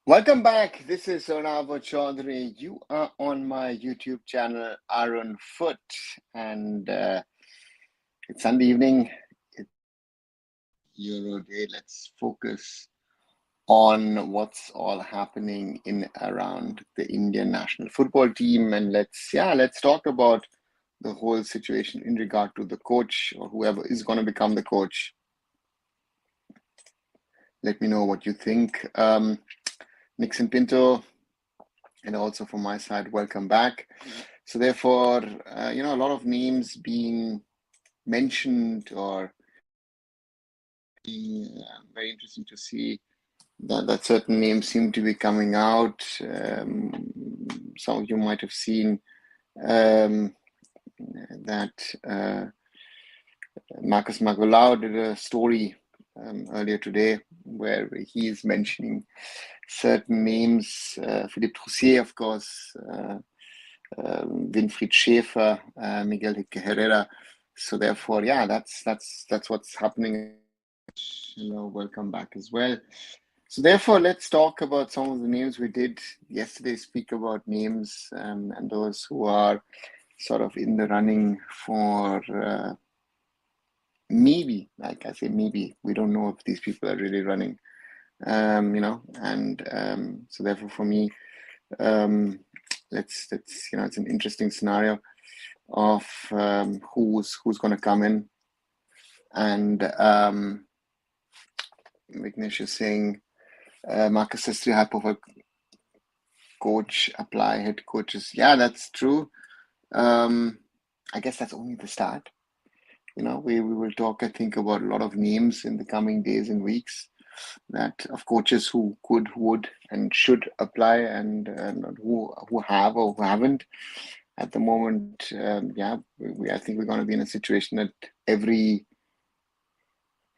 Welcome back. This is arunfoot. You are on my YouTube channel, arunfoot, and it's Sunday evening. It's Euro Day. Let's focus on what's all happening in around the Indian national football team, and let's talk about the whole situation in regard to the coach or whoever is going to become the coach. Let me know what you think. Nixon Pinto, and also from my side, welcome back. So therefore, a lot of names being mentioned or being very interesting to see that certain names seem to be coming out. Some of you might have seen that Marcus Magolau did a story earlier today where he is mentioning certain names, Philippe Troussier, of course, Winfried Schäfer, Miguel Herrera. So therefore, that's what's happening. Hello, welcome back as well. So therefore, let's talk about some of the names we did yesterday. Speak about names and those who are sort of in the running for maybe, like I say, maybe we don't know if these people are really running. So therefore, for me, it's an interesting scenario of who's going to come in, and Vignesh is saying Marcus says to hype of a coach apply head coaches. Yeah, that's true. I guess that's only the start. We will talk, I think, about a lot of names in the coming days and weeks that of coaches who could, would, and should apply, and who have or who haven't. At the moment, I think we're going to be in a situation that every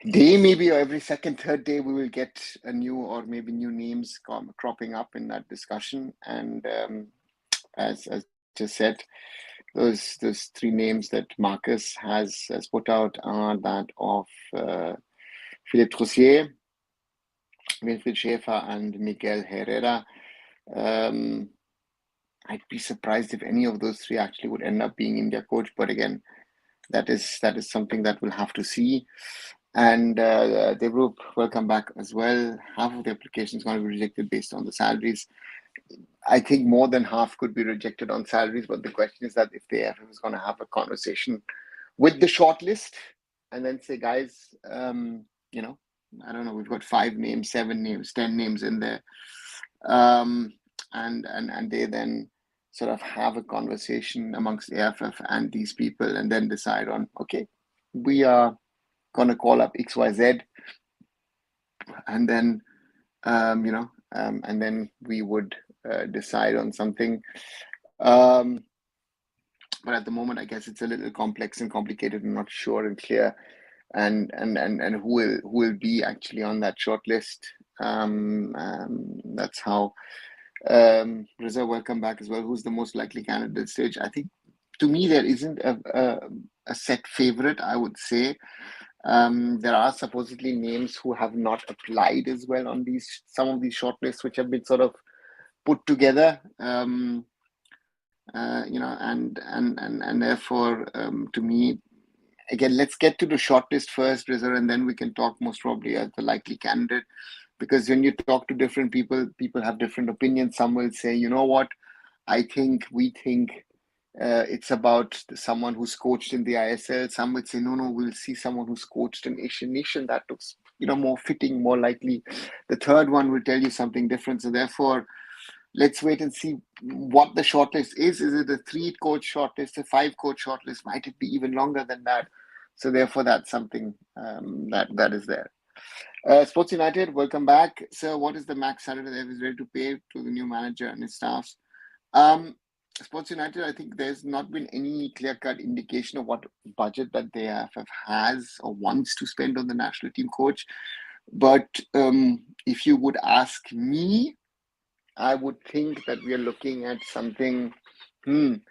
day, maybe, or every second, third day, we will get a new or maybe new names cropping up in that discussion. And as just said, those three names that Marcus has put out are that of Philippe Troussier, Winfried Schäfer, and Miguel Herrera. I'd be surprised if any of those three actually would end up being India coach, but again, that is something that we'll have to see. And Devrup, welcome back as well. Half of the applications going to be rejected based on the salaries. I think more than half could be rejected on salaries, but the question is that if the AFF is going to have a conversation with the shortlist and then say, guys, I don't know, we've got 5 names, 7 names, 10 names in there, and they then sort of have a conversation amongst the AFF and these people, and then decide on, okay, we are going to call up XYZ, and then and then we would decide on something. But at the moment, I guess it's a little complex and complicated and not sure and clear, and who will be actually on that short list. That's how. Riza, welcome back as well. Who's the most likely candidate stage? I think, to me, there isn't a set favorite, I would say. There are supposedly names who have not applied as well on some of these shortlists, which have been sort of put together. And therefore, to me, again, let's get to the shortlist first, Riza, and then we can talk most probably as the likely candidate. Because when you talk to different people, people have different opinions. Some will say, you know what, we think it's about someone who's coached in the ISL. Some would say, no, we'll see someone who's coached in Asian nation. That looks, more fitting, more likely. The third one will tell you something different. So therefore, let's wait and see what the shortlist is. Is it a 3-coach shortlist, a 5-coach shortlist? Might it be even longer than that? So therefore, that's something that is there. Sports United, welcome back. Sir, what is the max salary that is ready to pay to the new manager and his staffs? Sports United, I think there's not been any clear-cut indication of what budget that the AFF has or wants to spend on the national team coach. But if you would ask me, I would think that we are looking at something in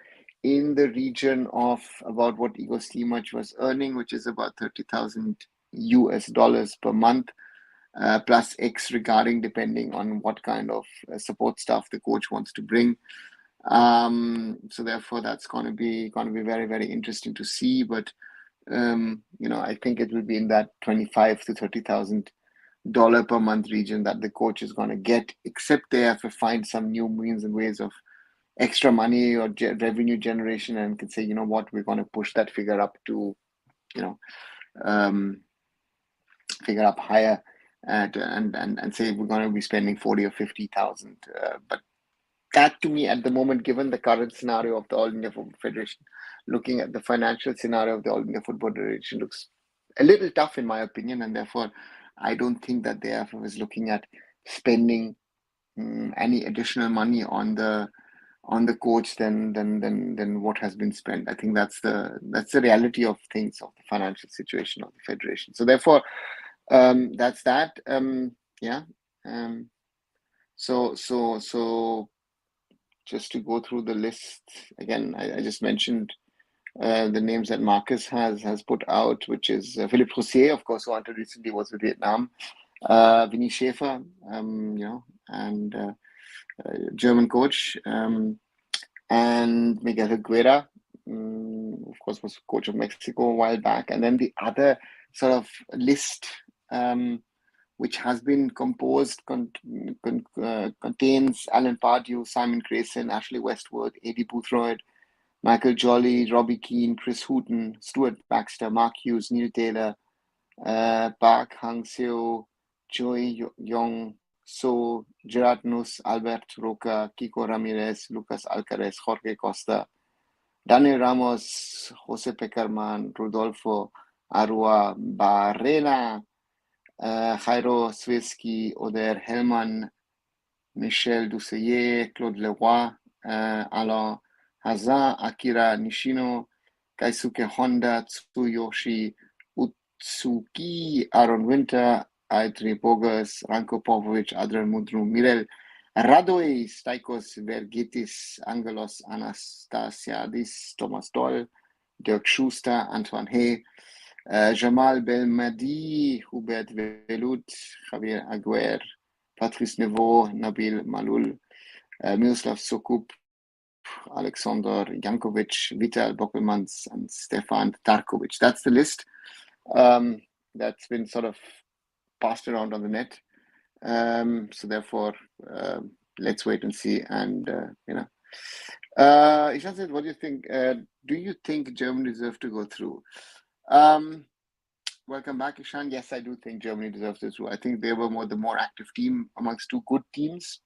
the region of about what Igor Stimac was earning, which is about $30,000 per month. plus X regarding depending on what kind of support staff the coach wants to bring. So therefore, that's going to be very, very interesting to see. But I think it will be in that $25,000 to $30,000 per month region that the coach is going to get, except they have to find some new means and ways of extra money or revenue generation, and can say, you know what, we're going to push that figure up to, figure up higher, and say we're going to be spending 40 or 50,000. But that, to me, at the moment, given the current scenario of the All India Football Federation, looking at the financial scenario of the All India Football Federation, looks a little tough in my opinion, and therefore I don't think that the AFF is looking at spending any additional money on the coach than what has been spent. I think that's the reality of things, of the financial situation of the federation. So therefore, that's that. Yeah. So just to go through the list again, I just mentioned the names that Marcus has put out, which is Philippe Roussier, of course, who until recently was with Vietnam, Vinny Schaefer, and German coach, and Miguel Higuera, of course, was coach of Mexico a while back. And then the other sort of list, which has been composed, contains Alan Pardew, Simon Grayson, Ashley Westwood, Eddie Boothroyd, Michael Jolly, Robbie Keane, Chris Hooton, Stuart Baxter, Mark Hughes, Neil Taylor, Park Hang-seo, Joey Yong So, Gerard Nuss, Albert Roca, Kiko Ramirez, Lucas Alcaraz, Jorge Costa, Daniel Ramos, Jose Peckerman, Rodolfo Arua Barrena, Jairo Swirsky, Oder Hellman, Michel Doucet, Claude Leroy, Alain Hazan, Akira Nishino, Kaisuke Honda, Tsuyoshi Utsuki, Aaron Winter, Aitri Bogus, Ranko Popovic, Adrian Mudru, Mirel Radois, Staikos Vergitis, Angelos Anastasiadis, Thomas Doll, Dirk Schuster, Antoine Hay, Jamal Belmadi, Hubert Velut, Javier Aguer, Patrice Neveu, Nabil Malul, Miroslav Sokup, Alexander Jankovic, Vital Bockelmans, and Stefan Tarkovic. That's the list that's been sort of passed around on the net. So therefore, let's wait and see. And Ishan said, what do you think? Do you think Germany deserves to go through? Welcome back, Ishan. Yes, I do think Germany deserves to go through. I think they were the more active team amongst two good teams,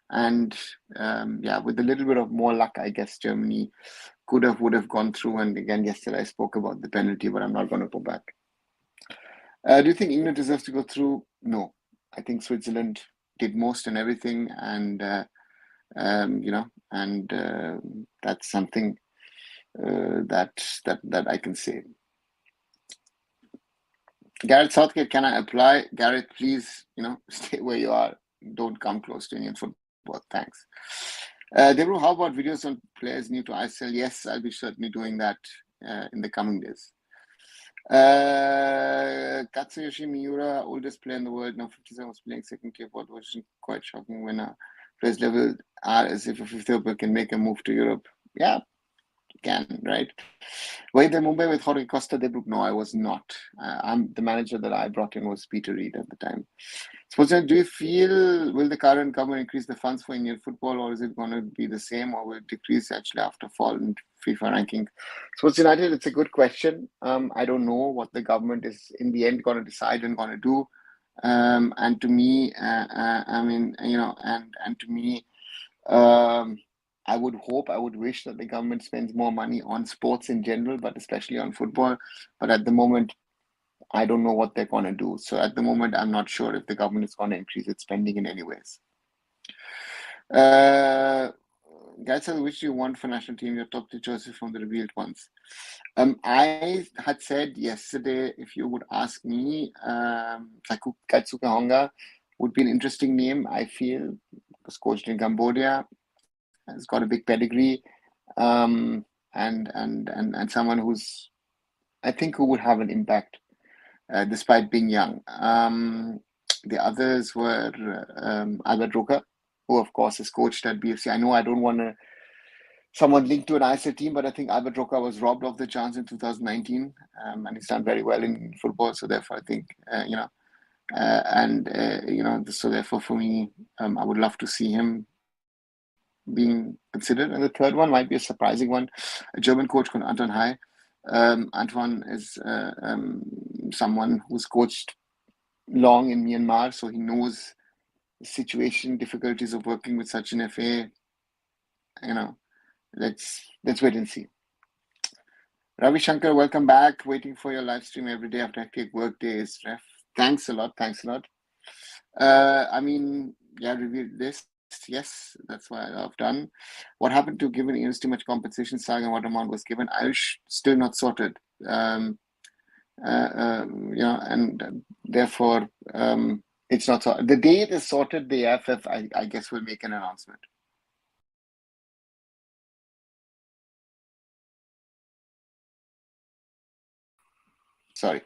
and with a little bit of more luck, I guess Germany would have gone through. And again, yesterday I spoke about the penalty, but I'm not going to go back. Do you think England deserves to go through? No, I think Switzerland did most and everything, and that's something that I can say. Gareth Southgate, can I apply? Gareth, please, stay where you are. Don't come close to Indian football. Thanks. Debru, how about videos on players new to ISL? Yes, I'll be certainly doing that in the coming days. Katsuyoshi Miura, oldest player in the world, now 57, was playing second tier, what was quite shocking when players level are as if a fifth year can make a move to Europe. Yeah, can, right? Were you in Mumbai with Jorge Costa? No, I was not. I'm the manager that I brought in was Peter Reid at the time. So, do you feel, will the current government increase the funds for Indian football, or is it going to be the same, or will it decrease actually after fall in FIFA ranking? Sports United, it's a good question. I don't know what the government is in the end going to decide and going to do. And to me, to me, I would wish that the government spends more money on sports in general, but especially on football. But at the moment, I don't know what they're going to do. So at the moment, I'm not sure if the government is going to increase its spending in any ways. Guys, which do you want for national team? Your top two choices from the revealed ones. I had said yesterday, if you would ask me, Katsuka Honga would be an interesting name, I feel, because coached in Cambodia, has got a big pedigree, and someone who's, I think, who would have an impact despite being young. The others were Albert Roca, who of course is coached at BFC. I know I don't want to someone linked to an ISL team, but I think Albert Roca was robbed of the chance in 2019, and he's done very well in football. So therefore, I think so therefore for me, I would love to see him being considered. And the third one might be a surprising one, a German coach called Anton Hai. Antoine is someone who's coached long in Myanmar, so he knows the situation, difficulties of working with such an FA. Let's wait and see. Ravi Shankar, welcome back. Waiting for your live stream every day after hectic work days. Ref, thanks a lot. Reviewed this. Yes, that's what I've done. What happened to giving Ears too much compensation? Saga, what amount was given? Irish still not sorted. And therefore it's not sorted. The day it is sorted, the AFF, I guess, will make an announcement. Sorry.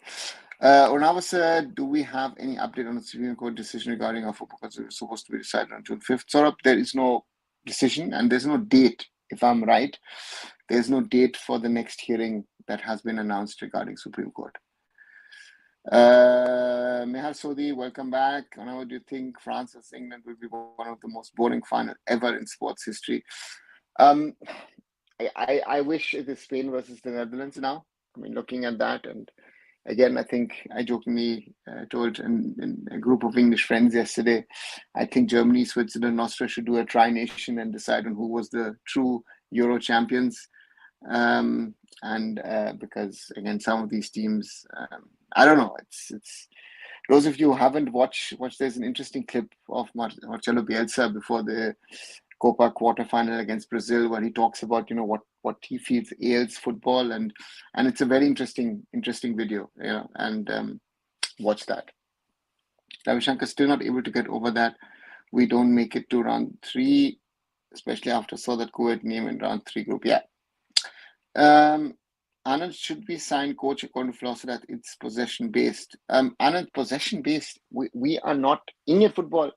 Ornava, do we have any update on the Supreme Court decision regarding our football because it was supposed to be decided on June 5th? Saurabh, there is no decision and there's no date, if I'm right. There's no date for the next hearing that has been announced regarding Supreme Court. Mehar Sodi, welcome back. Ornava, do you think France versus England will be one of the most boring finals ever in sports history? I wish it is Spain versus the Netherlands now. I mean, looking at that, and again, I think I jokingly told in a group of English friends yesterday, I think Germany, Switzerland, Austria should do a tri-nation and decide on who was the true Euro champions. Because again, some of these teams, I don't know. It's those of you who haven't watched. There's an interesting clip of Marcelo Bielsa before the Copa quarterfinal against Brazil, where he talks about what he feels ails football, and it's a very interesting video, and watch that. Ravi Shankar still not able to get over that we don't make it to round 3, especially after saw that Kuwait name in round 3 group. Yeah. Anand, should we sign coach according to philosophy that it's possession based? Anand, possession based. We are not. Indian football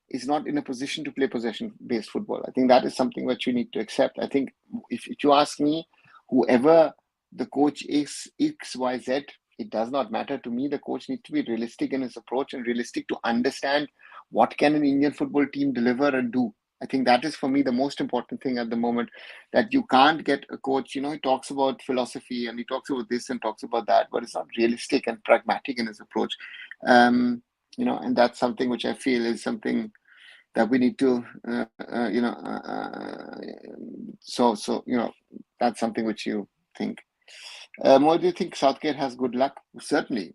is not in a position to play possession-based football. I think that is something that you need to accept. I think if you ask me, whoever the coach is, X, Y, Z, it does not matter to me. The coach needs to be realistic in his approach and realistic to understand what can an Indian football team deliver and do. I think that is for me the most important thing at the moment, that you can't get a coach, he talks about philosophy and he talks about this and talks about that, but it's not realistic and pragmatic in his approach. And that's something which I feel is something that we need to, that's something which you think. More, do you think Southgate has good luck? Certainly.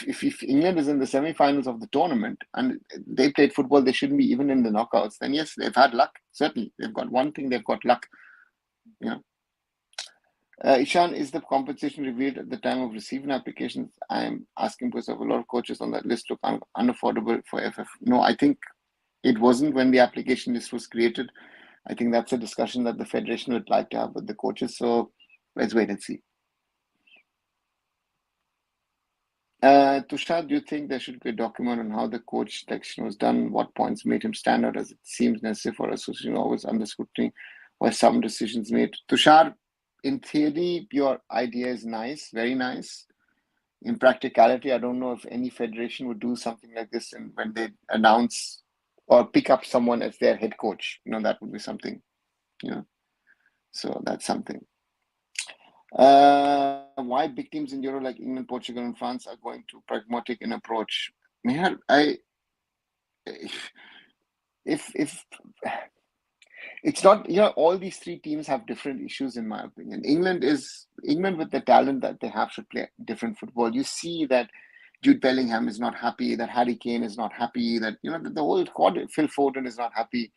If England is in the semi-finals of the tournament and they played football, they shouldn't be even in the knockouts, then yes, they've had luck. Certainly. They've got one thing, they've got luck. Ishan, is the compensation revealed at the time of receiving applications? I'm asking because of a lot of coaches on that list look unaffordable for FF. No, I think it wasn't when the application list was created. I think that's a discussion that the Federation would like to have with the coaches. So let's wait and see. Tushar, do you think there should be a document on how the coach selection was done? What points made him stand out, as it seems necessary for association always under scrutiny where some decisions made? Tushar, in theory, your idea is nice, very nice. In practicality, I don't know if any federation would do something like this, and when they announce or pick up someone as their head coach, that would be something, so that's something. Why big teams in Euro like England, Portugal, and France are going to pragmatic in approach? Mehar, if it's not, all these 3 teams have different issues, in my opinion. England with the talent that they have should play different football. You see that Jude Bellingham is not happy, that Harry Kane is not happy, that the whole squad, Phil Foden is not happy.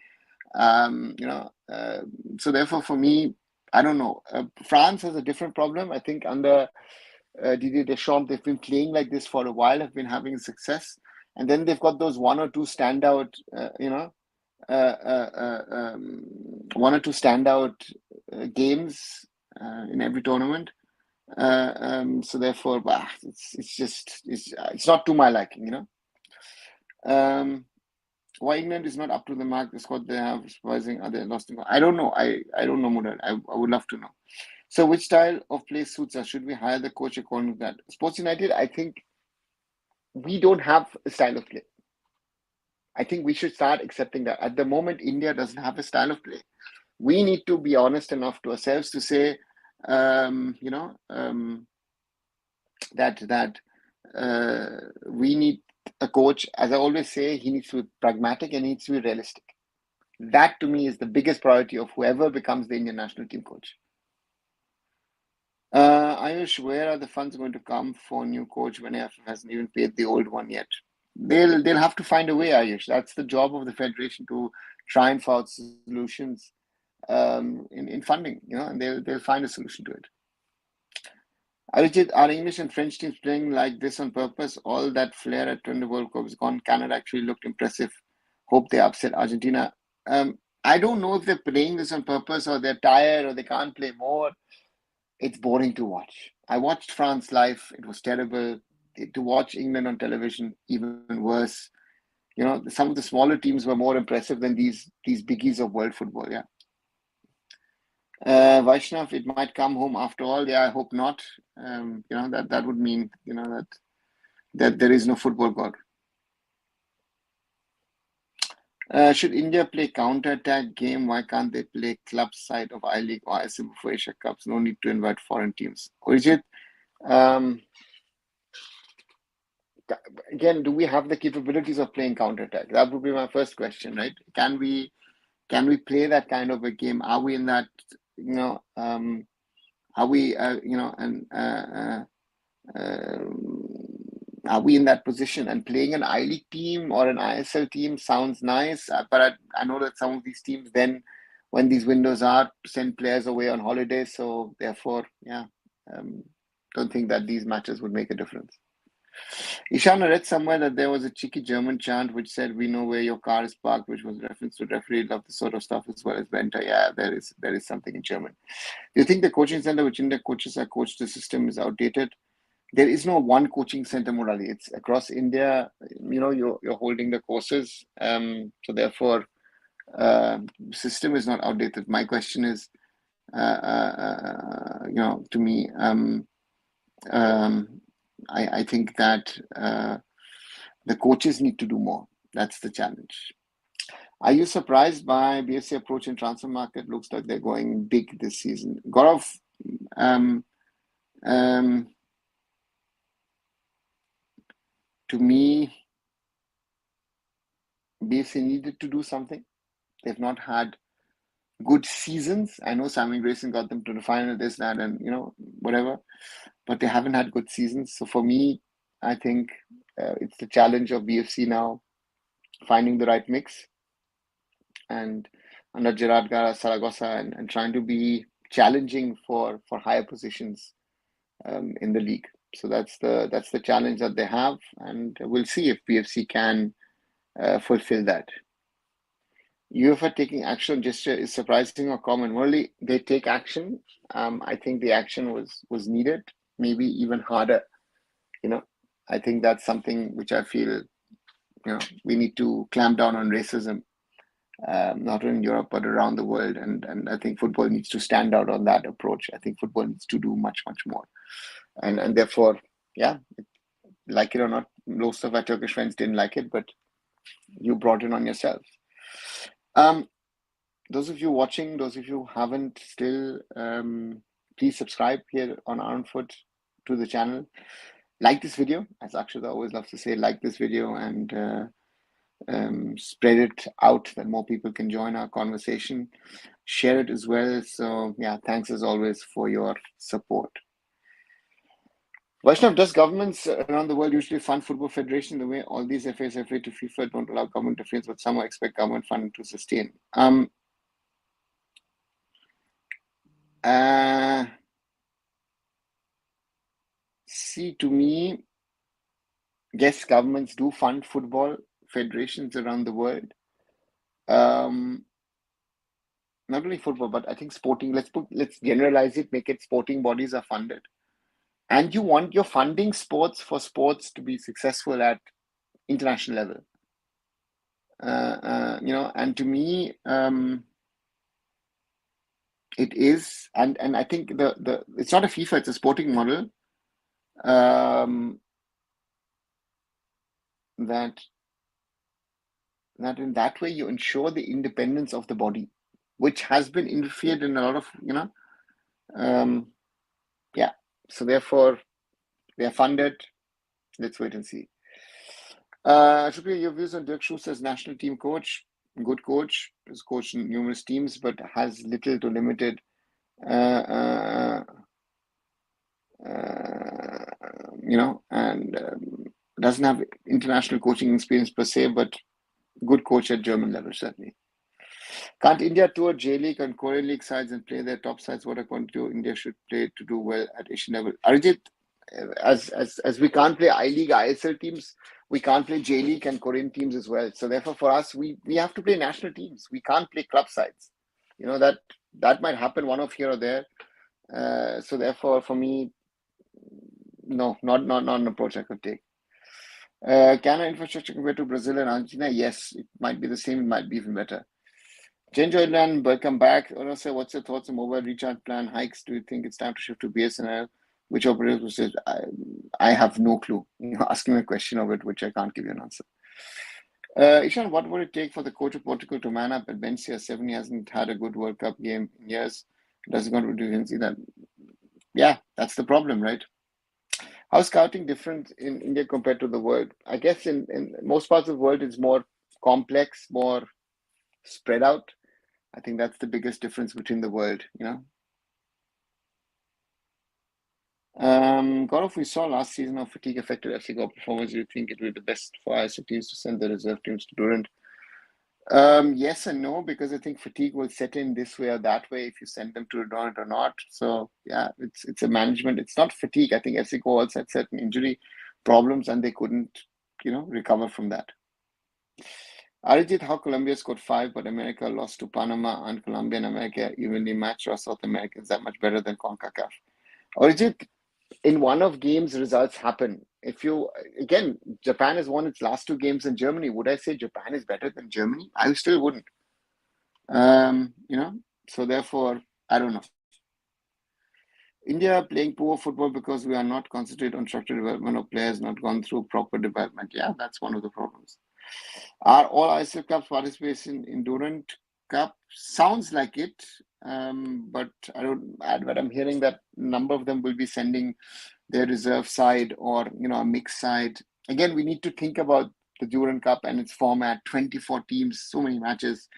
So therefore, for me, I don't know. France has a different problem. I think under Didier Deschamps, they've been playing like this for a while, have been having success, and then they've got those one or two standout games in every tournament. So therefore, it's not to my liking, you know. Why England is not up to the mark, the squad they have, surprising, are they lost? I don't know. I don't know, Mudar. I would love to know. So, which style of play suits us? Should we hire the coach according to that? Sports United, I think we don't have a style of play. I think we should start accepting that. At the moment, India doesn't have a style of play. We need to be honest enough to ourselves to say, you know, that we need a coach. As I always say, he needs to be pragmatic and he needs to be realistic. That to me is the biggest priority of whoever becomes the Indian national team coach. Ayush, where are the funds going to come for new coach when AFF hasn't even paid the old one yet? They'll have to find a way, Ayush. That's the job of the federation, to try and find solutions in funding, you know, and they'll find a solution to it. Arijit, are English and French teams playing like this on purpose? All that flair at 20 World Cup is gone. Canada actually looked impressive. Hope they upset Argentina. I don't know if they're playing this on purpose or they're tired or they can't play more. It's boring to watch. I watched France live. It was terrible. To watch England on television, even worse. You know, some of the smaller teams were more impressive than these biggies of world football. Yeah. Vaishnav, it might come home after all. Yeah, I hope not. You know, that would mean, you know, that there is no football god. Should India play counter-attack game? Why can't they play club side of I-League or ISM for Asia Cups? No need to invite foreign teams. Orijit, again, do we have the capabilities of playing counter-attack? That would be my first question, right? Can we play that kind of a game? Are we in that, you know, are we, you know, and are we in that position? And playing an I-League team or an ISL team sounds nice, but I know that some of these teams then, when these windows are, send players away on holiday. So therefore, yeah, don't think that these matches would make a difference. Ishan, I read somewhere that there was a cheeky German chant which said, "We know where your car is parked," which was reference to referee. Love this sort of stuff as well as Benta. Yeah, there is something in German. Do you think the coaching center which India coaches are coached the system is outdated? There is no one coaching center, Murali. It's across India. You know, you're holding the courses. So therefore, system is not outdated. My question is, you know, to me, I think that the coaches need to do more. That's the challenge. Are you surprised by BSC approach in transfer market? Looks like they're going big this season. Gaurav, to me, BSC needed to do something. They've not had good seasons. I know Sammy Grayson got them to the final, this, that, and, you know, whatever, but they haven't had good seasons. So for me, I think it's the challenge of BFC now, finding the right mix, and under Gerard Gara, Saragossa, and trying to be challenging for higher positions in the league. So that's the challenge that they have, and we'll see if BFC can fulfill that. UEFA taking action gesture is surprising or common? Only they take action. I think the action was needed, maybe even harder. You know, I think that's something which I feel, you know, we need to clamp down on racism, not only in Europe but around the world. And I think football needs to stand out on that approach. I think football needs to do much more. And therefore, yeah, like it or not, most of our Turkish friends didn't like it, but you brought it on yourself. Those of you watching, those of you who haven't still, please subscribe here on arunfoot to the channel. Like this video, as Akshata always loves to say, like this video and spread it out that more people can join our conversation. Share it as well. So yeah, thanks as always for your support. Vaishnav, does governments around the world usually fund football federation the way all these FAs, FA to FIFA don't allow government interference, but some expect government funding to sustain? See, to me, yes, governments do fund football federations around the world. Not only football, but I think sporting. Let's generalize it. Make it sporting bodies are funded. and you're funding sports for sports to be successful at international level. And to me, it is, and I think the it's not a FIFA, it's a sporting model, that in that way you ensure the independence of the body, which has been interfered in a lot of, yeah. So therefore, they are funded. Let's wait and see. Shukri, your views on Dirk Schuster's national team coach? Good coach, has coached numerous teams, but has little to limited, uh, and doesn't have international coaching experience per se, but good coach at German level, certainly. Can't India tour J League and Korean League sides and play their top sides? What according to you, India should play to do well at Asian level? Arijit, as we can't play I League, ISL teams, we can't play J League and Korean teams as well. So therefore, for us, we have to play national teams. We can't play club sides. That might happen one off here or there. So therefore, for me, no, not an approach I could take. Can our infrastructure compare to Brazil and Argentina? Yes, it might be the same. It might be even better. Jen Joyland, welcome back. Sir, what's your thoughts on mobile recharge plan hikes? Do you think it's time to shift to BSNL? Which operators will say? I have no clue. Asking a question of it, which I can't give you an answer. Ishan, what would it take for the coach of Portugal to man up at Valencia? 7 hasn't had a good World Cup game in years. Doesn't want to do that. Yeah, that's the problem, right? How's scouting different in India compared to the world? I guess in most parts of the world, it's more complex, more spread out. I think that's the biggest difference between the world, Gaurav, we saw last season how fatigue affected FC Goa performance. Do you think it would be the best for ISL teams to send the reserve teams to Durant? Yes and no, because I think fatigue will set in this way or that way if you send them to Durant or not. So yeah, it's a management. It's not fatigue. I think FC Goa also had certain injury problems and they couldn't, recover from that. Arijit, how Colombia scored 5, but America lost to Panama, and Colombia and America evenly matched, or South America is that much better than CONCACAF? Arijit, in one of games, results happen. Again, Japan has won its last 2 games in Germany. Would I say Japan is better than Germany? I still wouldn't. So therefore, I don't know. India playing poor football because we are not concentrated on structured development of players, not gone through proper development. Yeah, that's one of the problems. Are all ISL Cups participation in Durant Cup? Sounds like it, but I don't. But I'm hearing that a number of them will be sending their reserve side or a mixed side. Again, we need to think about the Durant Cup and its format. 24 teams, so many matches.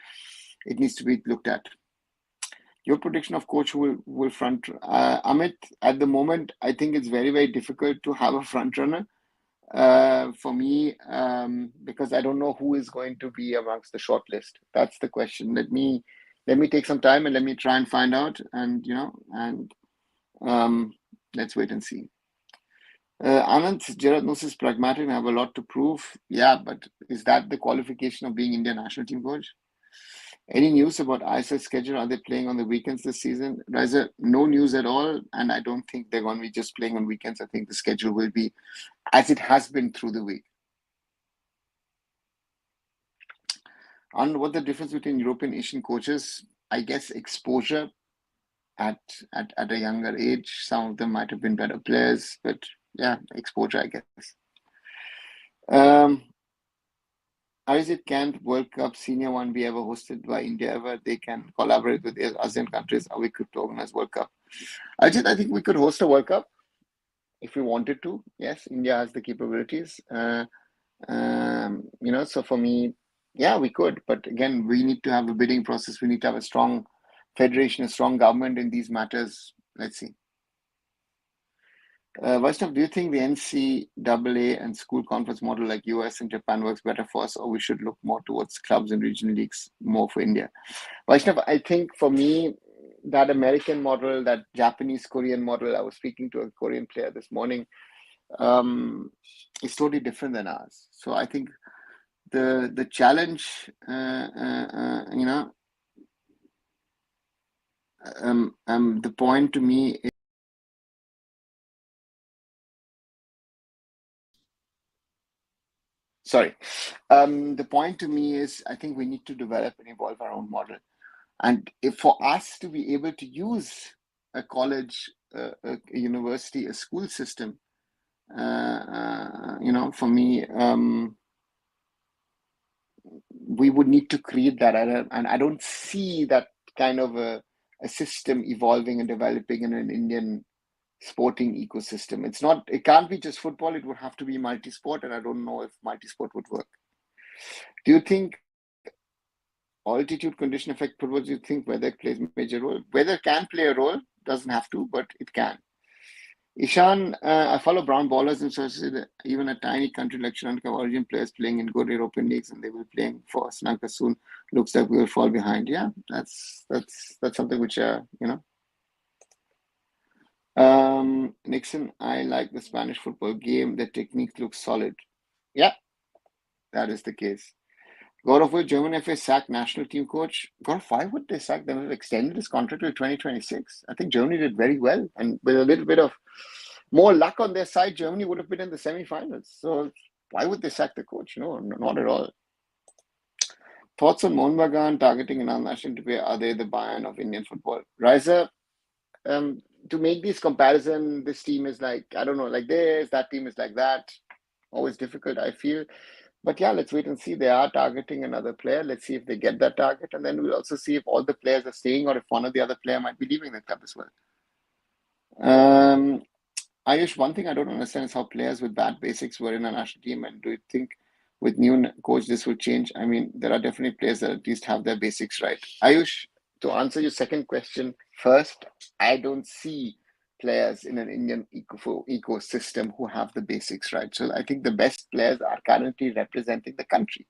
It needs to be looked at. Your prediction of coach who will front Amit, at the moment, I think it's very, very difficult to have a front runner for me, because I don't know who is going to be amongst the shortlist. That's the question. Let me take some time and let me try and find out, and let's wait and see. Anand, Gerard knows is pragmatic and have a lot to prove. Yeah, but is that the qualification of being Indian national team coach? Any news about ISL schedule? Are they playing on the weekends this season? Riser, no news at all, and I don't think they're going to be just playing on weekends. I think the schedule will be as it has been through the week. And what the difference between European Asian coaches? I guess exposure at a younger age. Some of them might have been better players, but yeah, exposure, I guess. Is it can't World Cup senior one be ever hosted by India ever? They can collaborate with the ASEAN countries, or we could organize World Cup. I think we could host a World Cup if we wanted to. Yes, India has the capabilities. So for me, yeah, we could. But again, we need to have a bidding process. We need to have a strong federation, a strong government in these matters. Let's see. Vaishnav, do you think the NCAA and school conference model like US and Japan works better for us, or we should look more towards clubs and regional leagues more for India? Vaishnav, I think for me, that American model, that Japanese Korean model, I was speaking to a Korean player this morning, is totally different than ours. So I think the challenge, the point to me Sorry. The point to me is, I think we need to develop and evolve our own model. And if for us to be able to use a college, a university, a school system, for me, we would need to create that. And I don't see that kind of a system evolving and developing in an Indian sporting ecosystem. It can't be just football, it would have to be multi-sport, and I don't know if multi-sport would work. Do you think altitude condition affect football? Do you think weather plays a major role? Weather can play a role, doesn't have to, but it can. Ishan, I follow brown ballers and so even a tiny country like Sri Lanka, origin players playing in good European leagues, and they will be playing for Sri Lanka soon. Looks like we will fall behind. Yeah, that's something which Nixon, I like the Spanish football game. The technique looks solid. Yeah, that is the case. God of War, German FA sacked national team coach. God, why would they sack them? They've extended his contract till 2026. I think Germany did very well. And with a little bit of more luck on their side, Germany would have been in the semi-finals. So why would they sack the coach? No, not at all. Thoughts on Mohun Bagan targeting another national team? Are they the Bayern of Indian football? Riser, to make these comparison, this team is like, I don't know, like this, that team is like that. Always difficult, I feel. But yeah, let's wait and see. They are targeting another player. Let's see if they get that target. And then we'll also see if all the players are staying or if one or the other player might be leaving the club as well. Ayush, one thing I don't understand is how players with bad basics were in a national team. And do you think with new coach this will change? I mean, there are definitely players that at least have their basics right. Ayush, to answer your second question first, I don't see players in an Indian ecosystem who have the basics right. So I think the best players are currently representing the country.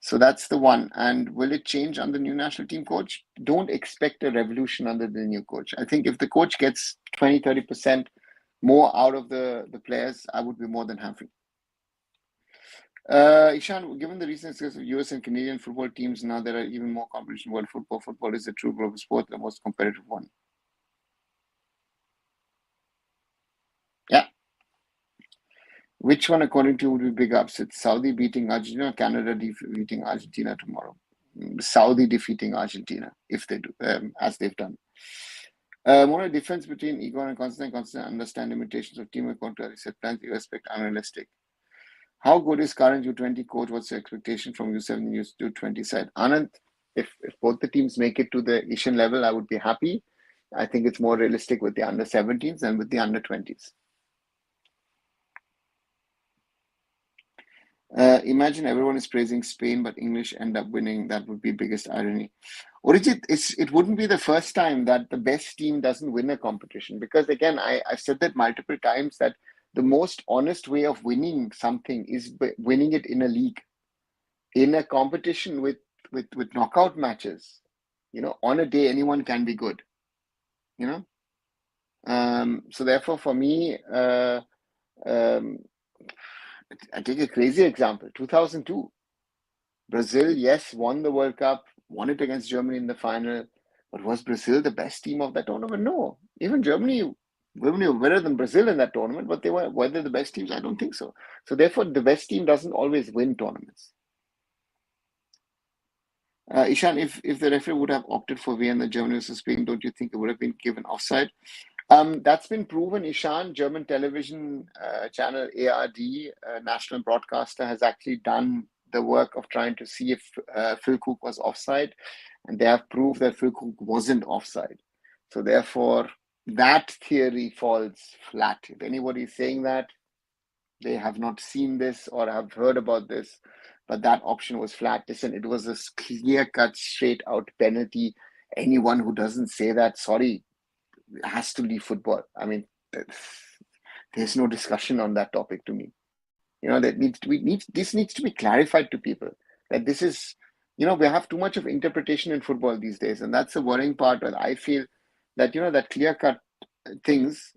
So that's the one. And will it change under the new national team coach? Don't expect a revolution under the new coach. I think if the coach gets 20, 30% more out of the players, I would be more than happy. Ishan, given the recent success of US and Canadian football teams, now there are even more competition. World football. Football is a true global sport, the most competitive one. Yeah. Which one, according to you, would be big upset? Saudi beating Argentina, Canada defeating Argentina tomorrow. Saudi defeating Argentina, if they do, as they've done. More a difference between ego and constant understand limitations of teamwork, contrary set plans, you expect unrealistic. How good is current U20 coach? What's your expectation from U7 and U20 side? Anand, if both the teams make it to the Asian level, I would be happy. I think it's more realistic with the under 17s than with the under 20s. Imagine everyone is praising Spain, but English end up winning. That would be biggest irony. Orijit, it wouldn't be the first time that the best team doesn't win a competition, because again, I've said that multiple times that the most honest way of winning something is winning it in a league, in a competition with knockout matches. On a day anyone can be good. So therefore, for me, I take a crazy example. 2002, Brazil, yes, won the World Cup, won it against Germany in the final. But was Brazil the best team of that tournament? No. Even Germany were better than Brazil in that tournament, but were they the best teams? I don't think so. So therefore, the best team doesn't always win tournaments. Ishan, if the referee would have opted for Vienna, Germany versus Spain, don't you think it would have been given offside? That's been proven. Ishan, German television channel ARD, national broadcaster, has actually done the work of trying to see if Phil Cook was offside, and they have proved that Phil Cook wasn't offside. So therefore, that theory falls flat. If anybody is saying that, they have not seen this or have heard about this, but that option was flat. Listen, it was a clear-cut, straight-out penalty. Anyone who doesn't say that, sorry, has to leave football. I mean, there's no discussion on that topic to me. This needs to be clarified to people, that this is, we have too much of interpretation in football these days, and that's the worrying part. That I feel that that clear cut things,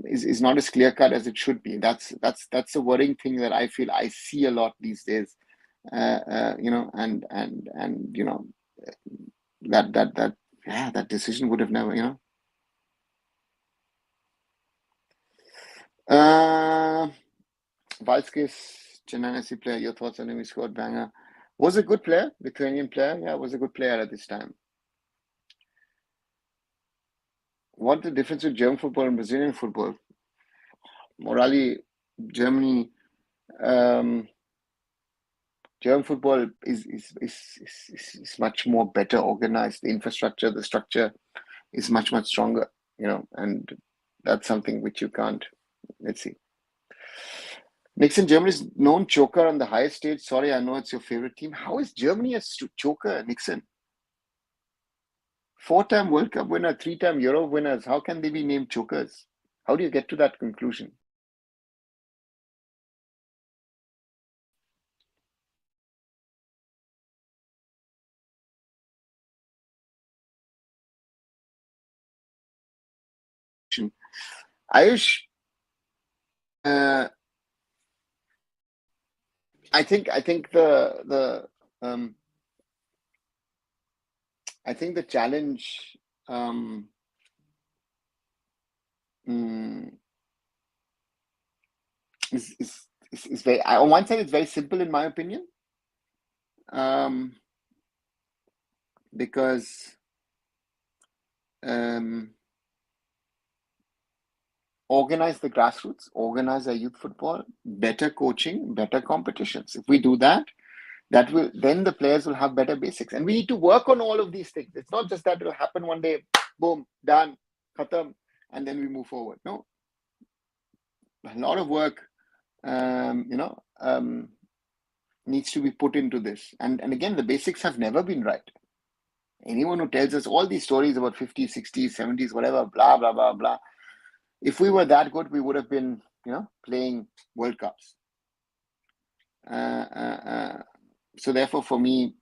is not as clear cut as it should be. That's the worrying thing that I feel I see a lot these days. And that decision would have never. Valskis, Chennai FC player, your thoughts on him? He scored banger. Was a good player, Lithuanian player. Yeah, was a good player at this time. What the difference with German football and Brazilian football? Morally, Germany, um, German football is much more better organized. The infrastructure, the structure is much, much stronger, and that's something which you can't. Let's see. Nixon, Germany's known choker on the highest stage. Sorry, I know it's your favorite team. How is Germany a choker, Nixon? 4-time World Cup winner, 3-time Euro winners. How can they be named chokers? How do you get to that conclusion? Ayush, I think the challenge mm, is very, on one side it's very simple in my opinion, because organize the grassroots, organize our youth football, better coaching, better competitions. If we do that, then the players will have better basics. And we need to work on all of these things. It's not just that it'll happen one day, boom, done, khatam, and then we move forward. No, a lot of work, needs to be put into this. And again, the basics have never been right. Anyone who tells us all these stories about 50s, 60s, 70s, whatever, blah, blah, blah, blah. If we were that good, we would have been, playing World Cups. So therefore, for me,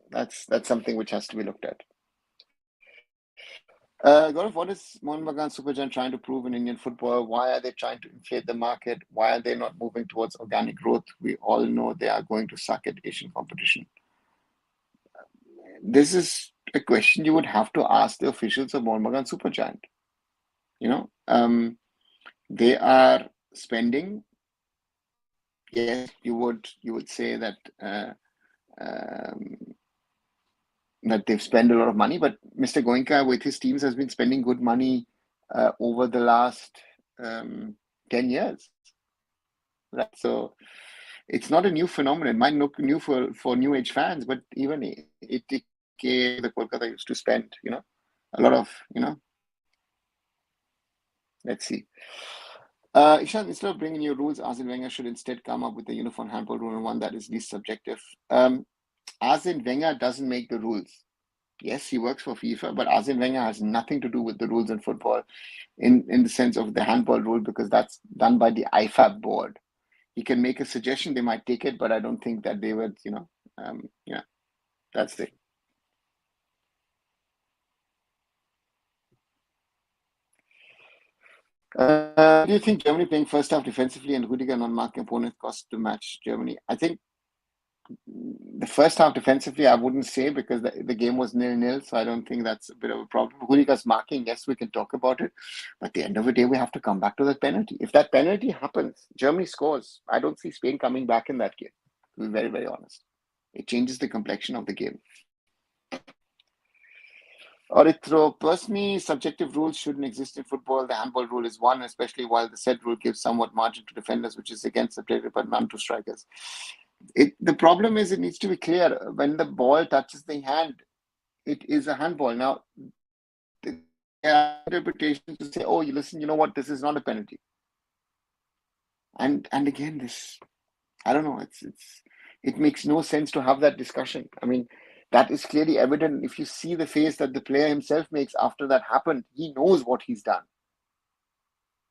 that's something which has to be looked at. Gaurav, what is Mohan Bagan Supergiant trying to prove in Indian football? Why are they trying to inflate the market? Why are they not moving towards organic growth? We all know they are going to suck at Asian competition. This is a question you would have to ask the officials of Mohan Bagan Supergiant. They are spending. Yes, you would say that that they've spent a lot of money, but Mr. Goenka with his teams has been spending good money over the last 10 years. Right? So it's not a new phenomenon. It might look new for new age fans, but even the Kolkata used to spend, a lot of, let's see. Ishan, instead of bringing new rules, Arsene Wenger should instead come up with a uniform handball rule and one that is least subjective. Arsene Wenger doesn't make the rules. Yes, he works for FIFA, but Arsene Wenger has nothing to do with the rules in football in the sense of the handball rule, because that's done by the IFAB board. He can make a suggestion, they might take it, but I don't think that they would, that's the. Do you think Germany playing first half defensively and Rudiger non-marking opponent cost to match Germany? I think the first half defensively, I wouldn't say, because the game was 0-0, so I don't think that's a bit of a problem. Rudiger's marking, yes, we can talk about it, but at the end of the day, we have to come back to that penalty. If that penalty happens, Germany scores. I don't see Spain coming back in that game, to be very, very honest. It changes the complexion of the game. Orithro, personally, subjective rules shouldn't exist in football. The handball rule is one, especially while the set rule gives somewhat margin to defenders, which is against the player, but none to strikers. The problem is it needs to be clear. When the ball touches the hand, it is a handball. Now, there are interpretations to say, oh, listen, you know what, this is not a penalty. And again, this, I don't know, it makes no sense to have that discussion. I mean, that is clearly evident. If you see the face that the player himself makes after that happened, he knows what he's done,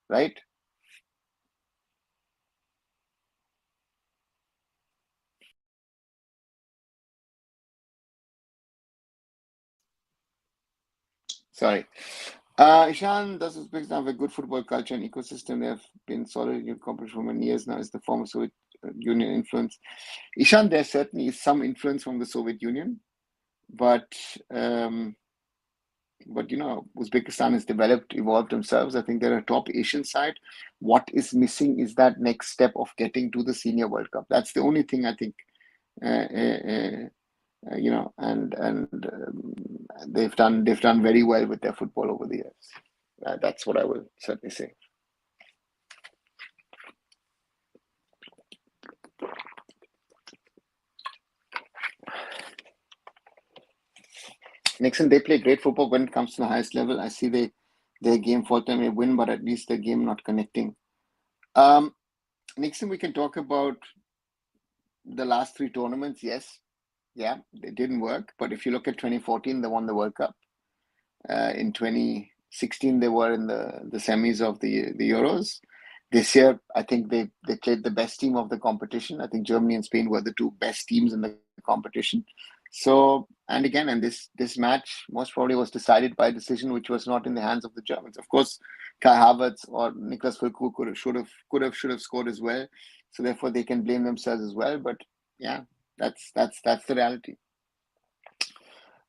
right? Sorry. Ishan, does Uzbekistan have a good football culture and ecosystem? They have been solid in competition for many years now. Is the former Soviet Union influence? Ishan, there certainly is some influence from the Soviet Union, but But Uzbekistan has evolved themselves. I think they're a top Asian side. What is missing is that next step of getting to the Senior World Cup. That's the only thing I think. And they've done very well with their football over the years. That's what I will certainly say. Nixon, they play great football when it comes to the highest level. I see their game for them may win, but at least their game not connecting. Nixon, we can talk about the last three tournaments. Yes, yeah, they didn't work. But if you look at 2014, they won the World Cup. In 2016, they were in the semis of the Euros. This year, I think they played the best team of the competition. I think Germany and Spain were the two best teams in the competition. So, and this match most probably was decided by a decision which was not in the hands of the Germans. Of course, Kai Havertz or Niklas Füllkrug should have scored as well. So therefore, they can blame themselves as well. But yeah, that's the reality.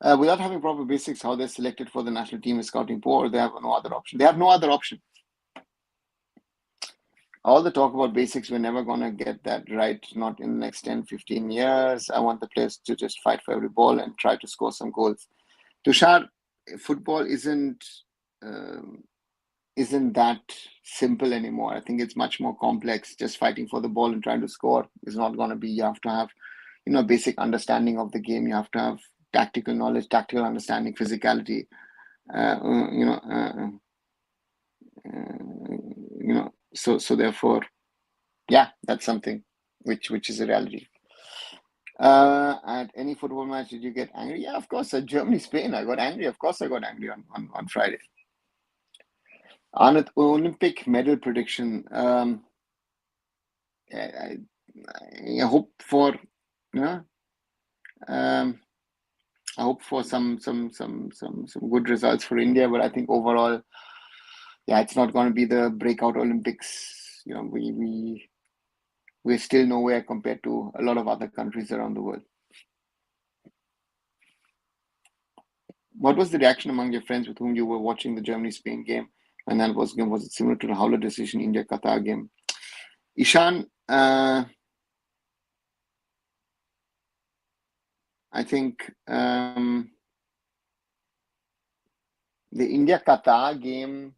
Without having proper basics, how they're selected for the national team is scouting poor. They have no other option. They have no other option. All the talk about basics, we're never going to get that right, not in the next 10, 15 years. I want the players to just fight for every ball and try to score some goals. Tushar, football isn't that simple anymore. I think it's much more complex. Just fighting for the ball and trying to score is not going to be. You have to have, basic understanding of the game. You have to have tactical knowledge, tactical understanding, physicality. So therefore, yeah, that's something which is a reality. At any football match, did you get angry? Yeah, of course. At Germany, Spain, I got angry. Of course, I got angry on Friday. Anand, Olympic medal prediction. I hope for, I hope for some good results for India, but I think overall, yeah, it's not going to be the breakout Olympics. We're still nowhere compared to a lot of other countries around the world. What was the reaction among your friends with whom you were watching the Germany-Spain game? And that was it similar to the Howler decision India-Qatar game? Ishan, I think the India-Qatar game,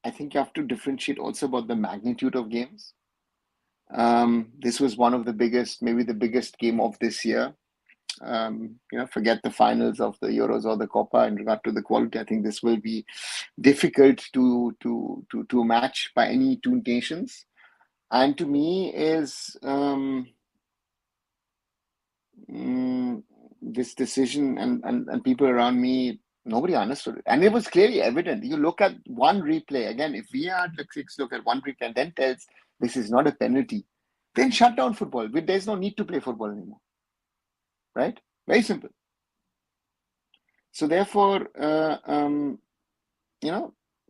I think you have to differentiate also about the magnitude of games. This was one of the biggest, maybe the biggest game of this year. Forget the finals of the Euros or the Copa in regard to the quality. I think this will be difficult to match by any two nations. And to me is this decision and people around me, nobody understood it. And it was clearly evident. You look at one replay, again, if VR look at one replay and then tells this is not a penalty, then shut down football. There's no need to play football anymore. Right? Very simple. So therefore,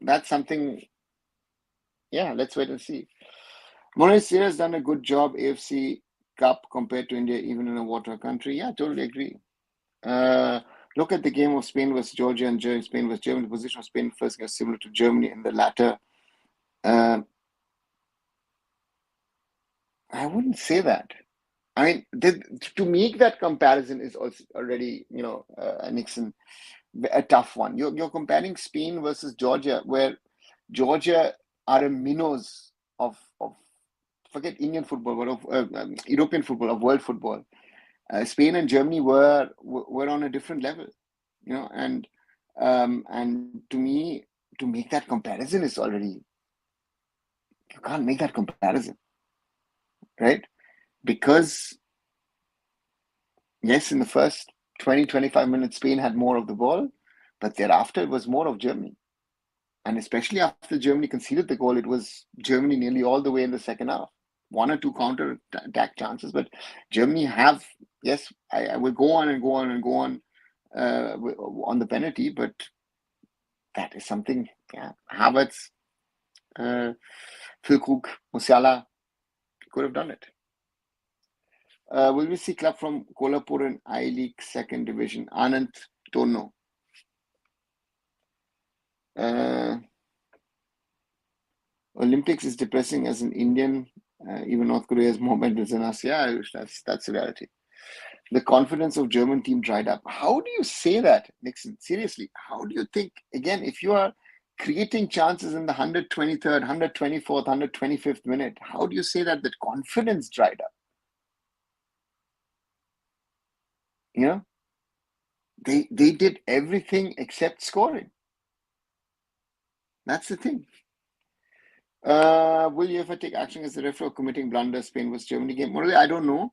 that's something, yeah, let's wait and see. Moraes has done a good job AFC Cup compared to India, even in a water country. Yeah, totally agree. Look at the game of Spain versus Georgia and Spain versus Germany. The position of Spain first is similar to Germany in the latter. I wouldn't say that. I mean, to make that comparison is also already, Nixon, a tough one. You're comparing Spain versus Georgia, where Georgia are a minnows of forget Indian football, but of European football, of world football. Spain and Germany were on a different level, and to me, to make that comparison is already, you can't make that comparison, right? Because yes, in the first 20-25 minutes, Spain had more of the ball, but thereafter it was more of Germany. And especially after Germany conceded the goal, it was Germany nearly all the way in the second half. One or two counter attack chances, but Germany have, yes, I will go on and go on and go on the penalty, but that is something, yeah, Havertz, Füllkrug, Musiala could have done it. Will we see club from Kolhapur in I-League second division? Anand, don't know. Uh, Olympics is depressing as an Indian. Even North Korea has more medals than us. Yeah, Ayush, that's the reality. The confidence of German team dried up. How do you say that, Nixon? Seriously, how do you think, again, if you are creating chances in the 123rd, 124th, 125th minute, how do you say that confidence dried up? You know, they did everything except scoring. That's the thing. Will you ever take action as the referee for committing blunders? Spain was Germany game. Morally, I don't know.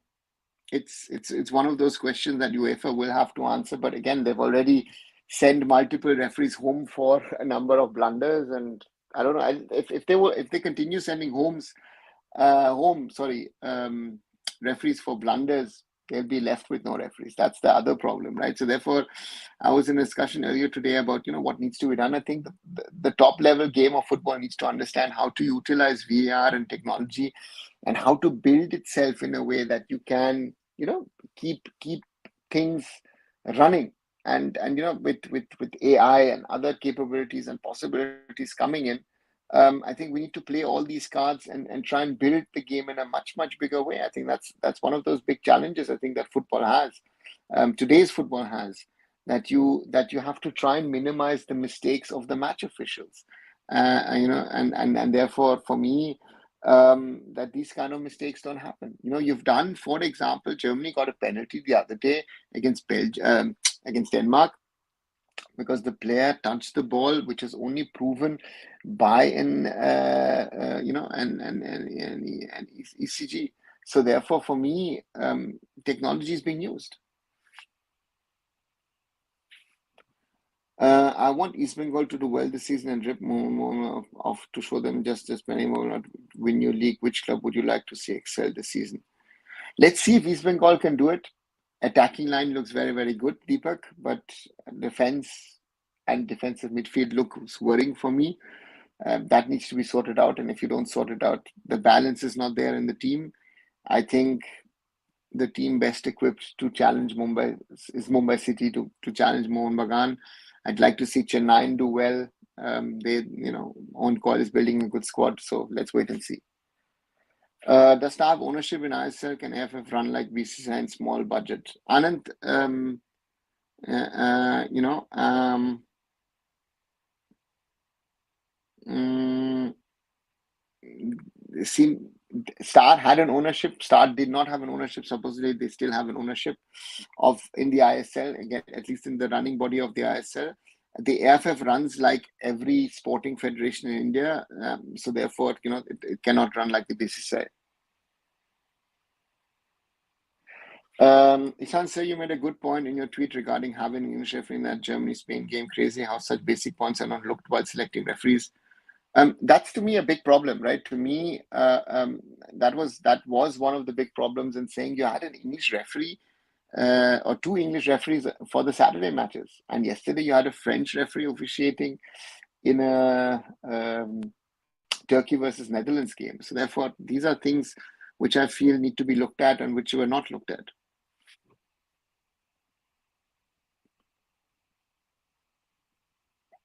It's one of those questions that UEFA will have to answer. But again, they've already sent multiple referees home for a number of blunders, and I don't know if they continue sending referees for blunders, they'll be left with no referees. That's the other problem, right? So therefore, I was in a discussion earlier today about what needs to be done. I think the top level game of football needs to understand how to utilize VAR and technology, and how to build itself in a way that you can keep things running. And with AI and other capabilities and possibilities coming in, I think we need to play all these cards and try and build the game in a much, much bigger way. I think that's one of those big challenges I think that football has, today's football has, that you have to try and minimize the mistakes of the match officials, and therefore for me, that these kind of mistakes don't happen. You've done, for example, Germany got a penalty the other day against against Denmark, because the player touched the ball, which is only proven by an ECG. So therefore, for me, technology is being used. I want East Bengal to do well this season and rip more off to show them just many more not win your league. Which club would you like to see excel this season? Let's see if East Bengal can do it. Attacking line looks very, very good, Deepak, but defense and defensive midfield looks worrying for me. That needs to be sorted out, and if you don't sort it out, the balance is not there in the team. I think the team best equipped to challenge Mumbai is Mumbai City to challenge Mohan Bagan. I'd like to see Chennai do well. On call is building a good squad, so let's wait and see. Does staff ownership in ISL, can AFF run like BCCI in small budget? Anand, Star had an ownership. Star did not have an ownership. Supposedly, they still have an ownership in the ISL. Again, at least in the running body of the ISL. The AFF runs like every sporting federation in India, so therefore, it cannot run like the BCCI. Ishan sir, you made a good point in your tweet regarding having an English referee in that Germany-Spain game. Crazy how such basic points are not looked while selecting referees. That's to me a big problem, right? To me, that was one of the big problems in saying you had an English referee or two English referees for the Saturday matches, and yesterday you had a French referee officiating in a Turkey versus Netherlands game. So therefore, these are things which I feel need to be looked at and which were not looked at.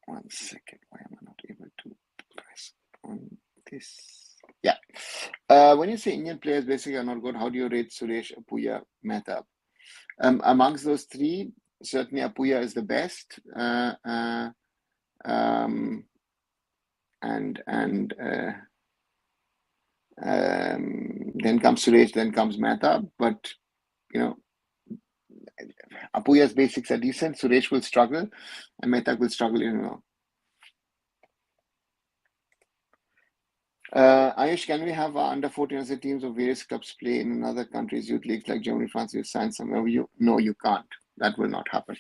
One second, why am I not able to press on this? Yeah. When you say Indian players basically are not good, how do you rate Suresh, Apuya, Mehta? Amongst those three, certainly Apuya is the best. Then comes Suresh, then comes Mehta. But, Apuya's basics are decent. Suresh will struggle, and Mehta will struggle, Ayush, can we have our under 14 as teams of various clubs play in other countries, youth leagues like Germany, France? You sign somewhere. No, you can't. That will not happen.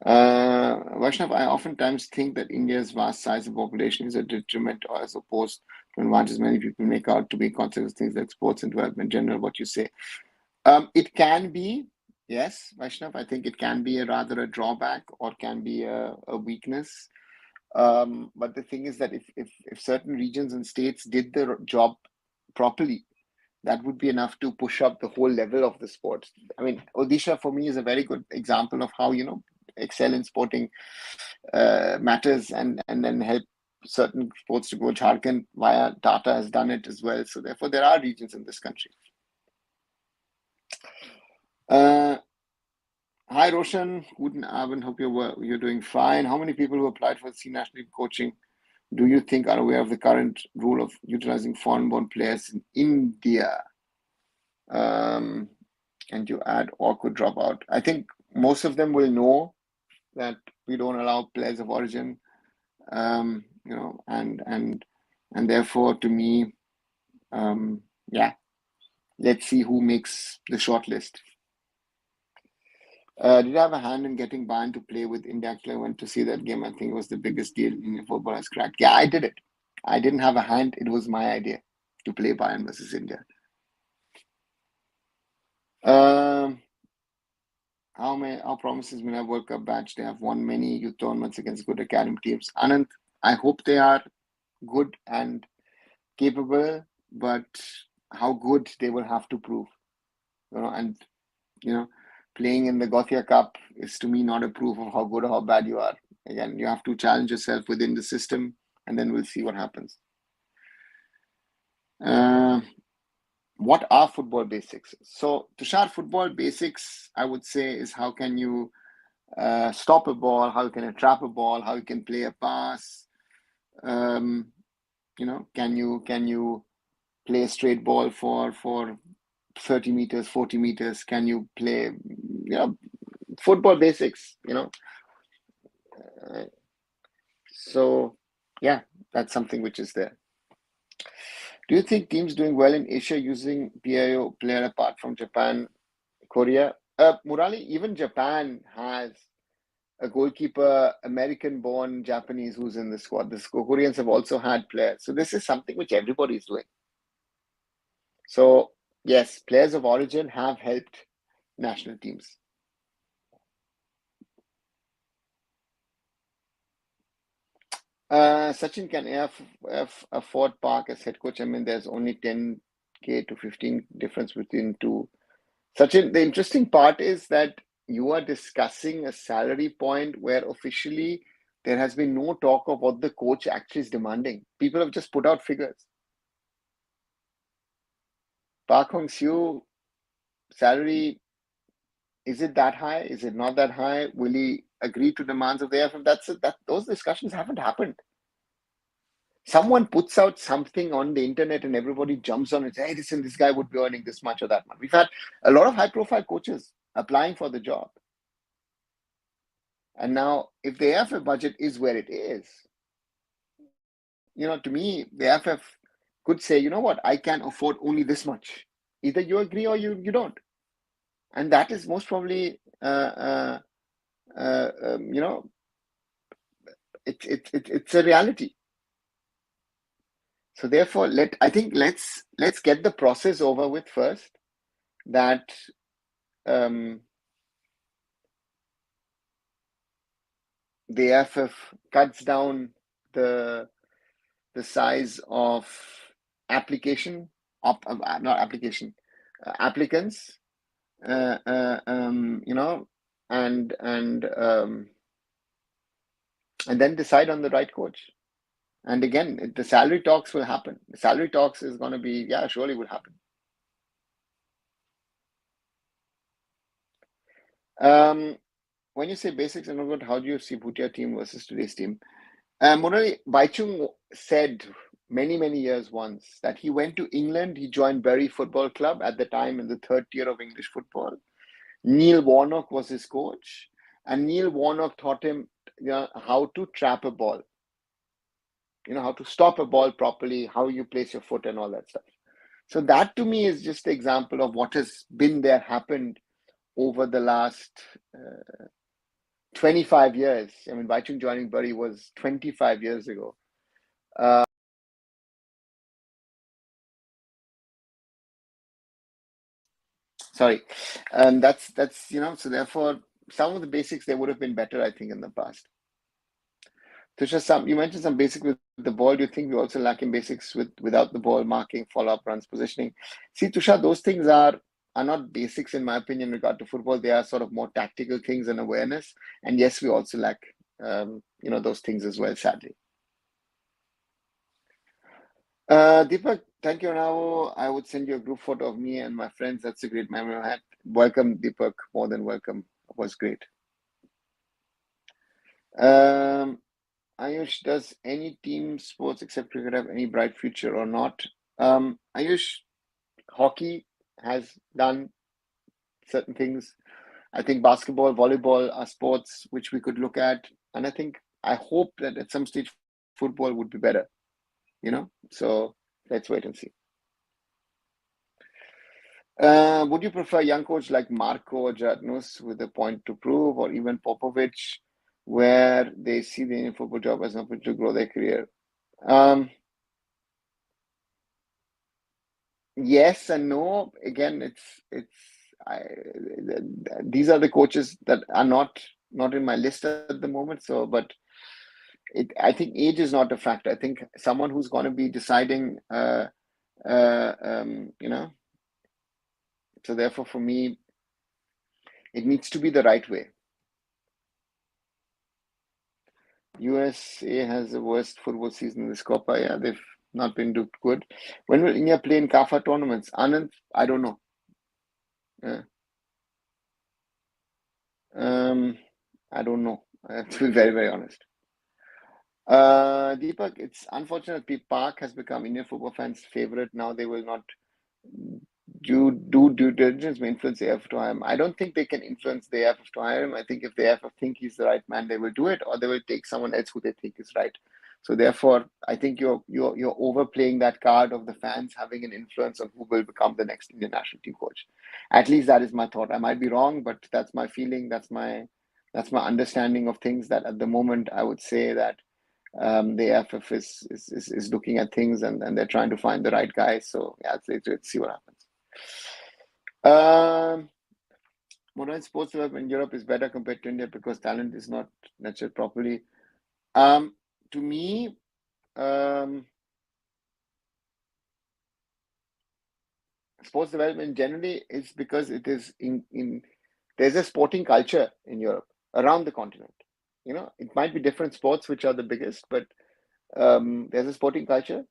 Vaishnav, I oftentimes think that India's vast size of population is a detriment, or as opposed to an advantage many people make out to be consequences things like sports and development in general. What you say? It can be, yes, Vaishnav. I think it can be rather a drawback or can be a weakness. But the thing is that if certain regions and states did their job properly, that would be enough to push up the whole level of the sport. I mean, Odisha for me is a very good example of how, excel in sporting matters and then help certain sports to go. Jharkhand via Tata has done it as well. So therefore, there are regions in this country. Hi Roshan, guten Abend. Hope you're doing fine. How many people who applied for C national team coaching do you think are aware of the current rule of utilizing foreign-born players in India? And you add or could drop out. I think most of them will know that we don't allow players of origin, and therefore, to me, let's see who makes the short list. Did you have a hand in getting Bayern to play with India? Actually, I went to see that game. I think it was the biggest deal Indian football has cracked. Yeah, I did it. I didn't have a hand. It was my idea to play Bayern versus India. How promises Mina World Cup batch? They have won many youth tournaments against good academy teams. Anand, I hope they are good and capable, but how good they will have to prove. Playing in the Gothia Cup is to me not a proof of how good or how bad you are. Again, you have to challenge yourself within the system, and then we'll see what happens. What are football basics? So, Tushar, football basics, I would say, is how can you stop a ball, how you can trap a ball, how you can play a pass. Can you play a straight ball for 30 meters, 40 meters? Can you play, football basics, So, yeah, that's something which is there. Do you think teams doing well in Asia using PIO player apart from Japan, Korea? Murali, even Japan has a goalkeeper, American-born Japanese who's in the squad. The Koreans have also had players. So this is something which everybody is doing. So yes, players of origin have helped national teams. Sachin, can AF afford Park as head coach? I mean, there's only 10K to 15 difference between two. Sachin, the interesting part is that you are discussing a salary point where officially there has been no talk of what the coach actually is demanding. People have just put out figures. Park Hong-seo salary, is it that high? Is it not that high? Will he agree to demands of the AFF? Those discussions haven't happened. Someone puts out something on the internet and everybody jumps on it and says, hey, listen, this guy would be earning this much or that much. We've had a lot of high-profile coaches applying for the job. And now, if the AFF budget is where it is, to me, the AFF could say, you know what, I can afford only this much. Either you agree or you don't. And that is most probably, it's a reality. So therefore, let's get the process over with first. That the AFF cuts down the size of applicants, and then decide on the right coach. And again, the salary talks will happen. The salary talks is going to be, surely will happen. When you say basics and all, how do you see Bhutia team versus today's team? Murali, Baichung said many, many years once that he went to England. He joined Bury Football Club at the time in the third tier of English football. Neil Warnock was his coach, and Neil Warnock taught him how to trap a ball, how to stop a ball properly, how you place your foot and all that stuff. So that to me is just the example of what has been there, happened over the last 25 years. I mean, Baichung joining Bury was 25 years ago. Sorry. That's so therefore, some of the basics, they would have been better, I think, in the past. Tushar, you mentioned some basics with the ball. Do you think we also lack in basics without the ball, marking, follow-up runs, positioning? See, Tushar, those things are are not basics in my opinion in regard to football. They are sort of more tactical things and awareness. And yes, we also lack, those things as well, sadly. Deepak, thank you. Now I would send you a group photo of me and my friends. That's a great memory I had. Welcome, Deepak. More than welcome. It was great. Ayush, does any team sports except cricket have any bright future or not? Ayush, hockey has done certain things. I think basketball, volleyball are sports which we could look at. And I hope that at some stage football would be better. So let's wait and see. Would you prefer a young coach like Marco or Jatnus with a point to prove, or even Popovic, where they see the Indian football job as an opportunity to grow their career? Yes and no. Again, these are the coaches that are not in my list at the moment. So, but I think age is not a factor. I think someone who's going to be deciding, uh, um, you know, so therefore for me, it needs to be the right way. USA has the worst football season in this Copa. Yeah, they've not been doing good. When will India play in CAFA tournaments? Anand, I don't know. Yeah. I don't know. To be very, very honest. Deepak, it's unfortunate Park has become Indian football fans' favorite. Now they will not do due diligence may influence the AFF to hire him. I don't think they can influence the AFF to hire him. I think if the AFF think he's the right man, they will do it, or they will take someone else who they think is right. So therefore, I think you're overplaying that card of the fans having an influence on who will become the next Indian national team coach. At least that is my thought. I might be wrong, but that's my feeling. That's my understanding of things. That at the moment, I would say that the AFF is looking at things and they're trying to find the right guy. So yeah, let's see what happens. Modern sports development in Europe is better compared to India because talent is not nurtured properly. To me, sports development generally is because it is there's a sporting culture in Europe around the continent. It might be different sports which are the biggest, but there's a sporting culture.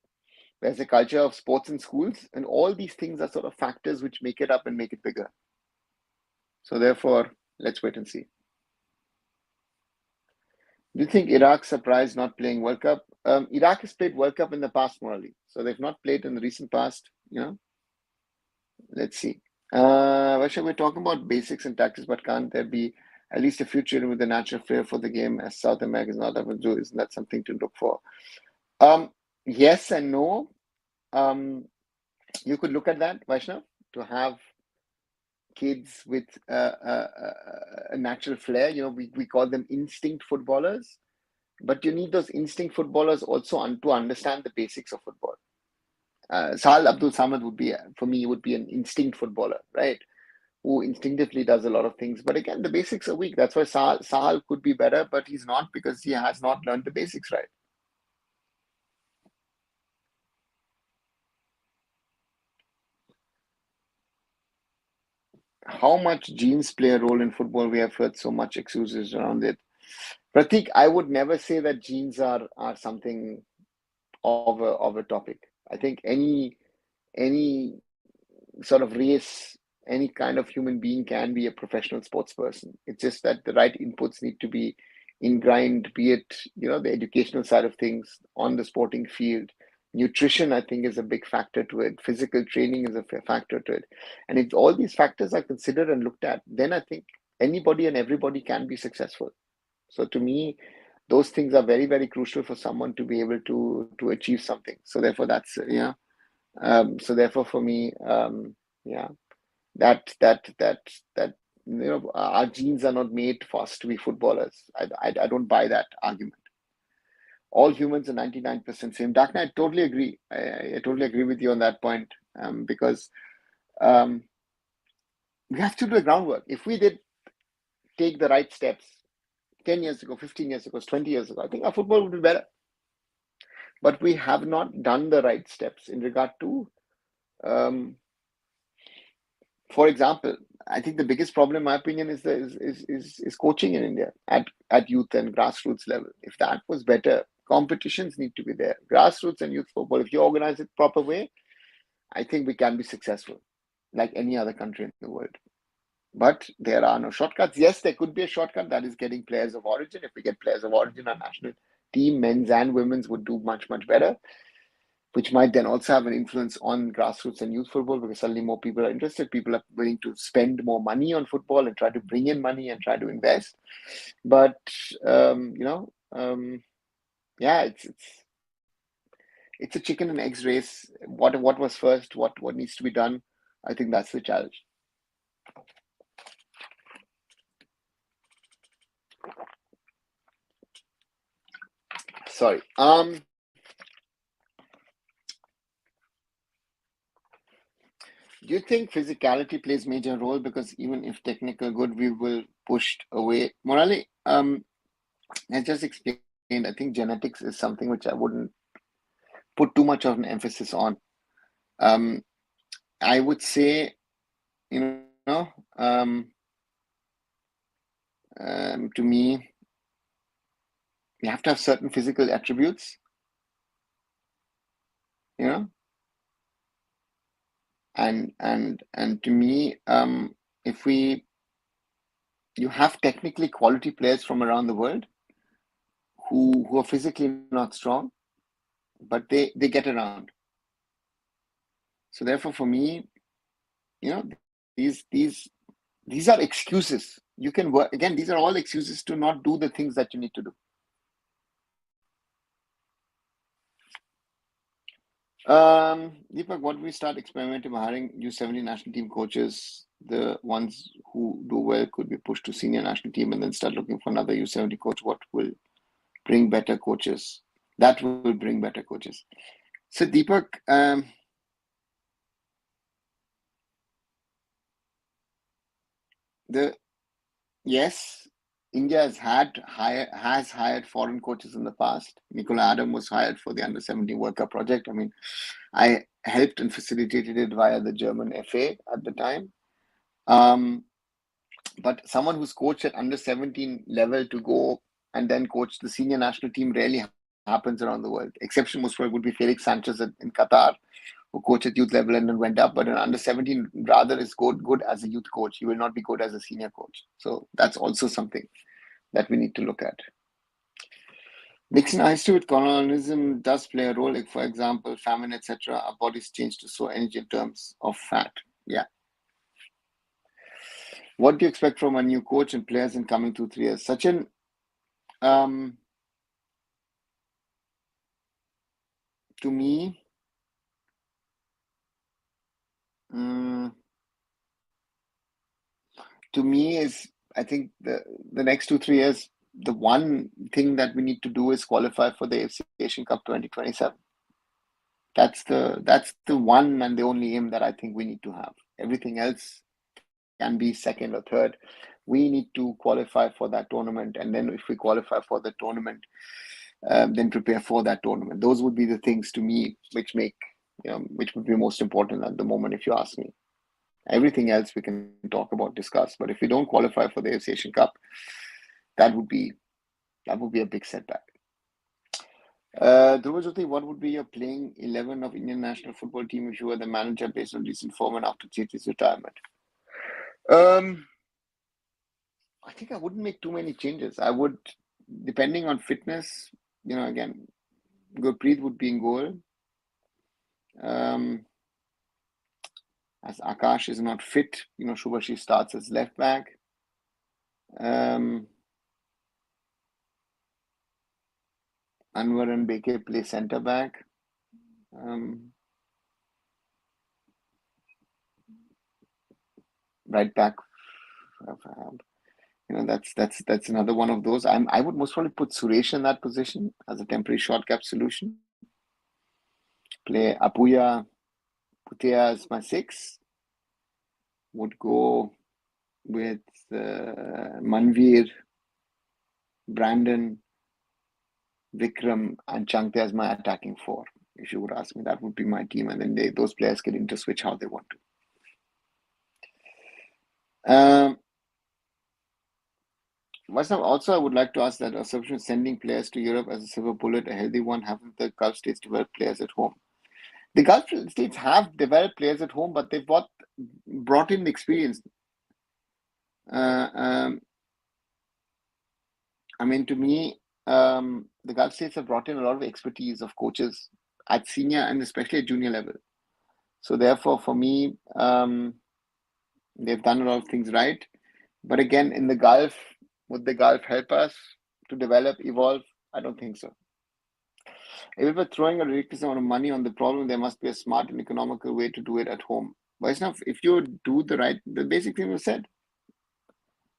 There's a culture of sports in schools, and all these things are sort of factors which make it up and make it bigger. So therefore, let's wait and see. Do you think Iraq surprised not playing World Cup? Iraq has played World Cup in the past, morally. So they've not played in the recent past. Let's see. Varsha, we're talking about basics and tactics, but can't there be at least a future with a natural flair for the game as South America is not able to do? Isn't that something to look for? Yes and no. You could look at that, Vaishnav, to have kids with a natural flair. We call them instinct footballers, but you need those instinct footballers also to understand the basics of football. Sahal Abdul Samad for me, would be an instinct footballer, right? Who instinctively does a lot of things. But again, the basics are weak. That's why Sahal could be better, but he's not because he has not learned the basics right. How much genes play a role in football? We have heard so much excuses around it. Pratik, I would never say that genes are something of a topic. I think any sort of race, any kind of human being can be a professional sports person. It's just that the right inputs need to be ingrained, be it, the educational side of things on the sporting field. Nutrition, I think, is a big factor to it. Physical training is a factor to it. And if all these factors are considered and looked at, then I think anybody and everybody can be successful. So to me, those things are very, very crucial for someone to be able to achieve something. So therefore, that's so therefore, for me, yeah, that our genes are not made for us to be footballers. I don't buy that argument. All humans are 99% same. Dark Knight, I totally agree. I totally agree with you on that point, because we have to do the groundwork. If we did take the right steps 10 years ago, 15 years ago, 20 years ago, I think our football would be better. But we have not done the right steps in regard to For example, I think the biggest problem, in my opinion, is coaching in India at youth and grassroots level. If that was better, competitions need to be there. Grassroots and youth football, if you organize it proper way, I think we can be successful, like any other country in the world. But there are no shortcuts. Yes, there could be a shortcut, that is getting players of origin. If we get players of origin, our national team, men's and women's, would do much, much better, which might then also have an influence on grassroots and youth football, because suddenly more people are interested. People are willing to spend more money on football and try to bring in money and try to invest. But yeah, it's a chicken and eggs race. What was first? What needs to be done? I think that's the challenge. Sorry. Do you think physicality plays major role? Because even if technical good, we will pushed away morally. I just explained. I think genetics is something which I wouldn't put too much of an emphasis on. Um, I would say, you know, to me, you have to have certain physical attributes, you know, and to me, if you have technically quality players from around the world who are physically not strong, but they get around. So therefore, for me, you know, these are excuses. You can work again. These are all excuses to not do the things that you need to do. Deepak, what we start experimenting by hiring U17 national team coaches. The ones who do well could be pushed to senior national team, and then start looking for another U17 coach. What will bring better coaches? That will bring better coaches. So Deepak, the yes, India has hired foreign coaches in the past. Nicola Adam was hired for the under-17 World Cup project. I mean, I helped and facilitated it via the German FA at the time. But someone who's coached at under-17 level to go and then coach the senior national team rarely happens around the world. Exception most probably would be Felix Sanchez in Qatar, who coached at youth level and then went up. But an under-17 rather is good as a youth coach. He will not be good as a senior coach. So that's also something that we need to look at. Mixing history with colonialism does play a role. Like, for example, famine, etc. Our bodies change to store energy in terms of fat. Yeah. What do you expect from a new coach and players in coming 2-3 years? Sachin, to me, mm, is I think the next 2-3 years, the one thing that we need to do is qualify for the AFC Asian Cup 2027. That's the one and the only aim that I think we need to have. Everything else can be second or third. We need to qualify for that tournament, and then if we qualify for the tournament, then prepare for that tournament. Those would be the things to me which which would be most important at the moment, if you ask me. Everything else we can talk about, discuss. But if we don't qualify for the AFC Asian Cup, that would be a big setback. Dhruva, what would be your playing 11 of Indian national football team if you were the manager based on recent form and after Chet's retirement? I think I wouldn't make too many changes. I would, depending on fitness, again, Gurpreet would be in goal. As Akash is not fit, Shubhashi starts as left back. Anwar and Beke play centre back. Right back. That's another one of those. I would most probably put Suresh in that position as a temporary short gap solution. Play Apuya Putea as my 6. Would go with Manveer, Brandon, Vikram, and Changte as my attacking 4. If you would ask me, that would be my team, and then those players can interswitch how they want to. Um, also, I would like to ask that assumption of sending players to Europe as a silver bullet, a healthy one, haven't the Gulf states developed players at home? The Gulf states have developed players at home, but they've brought in experience. Uh, um, I mean, to me, the Gulf states have brought in a lot of expertise of coaches at senior and especially at junior level. So therefore, for me, they've done a lot of things right. But again, in the Gulf, would the Gulf help us to develop, evolve? I don't think so. If we're throwing a ridiculous amount of money on the problem, there must be a smart and economical way to do it at home. Vaishnav, if you do the basic thing was said,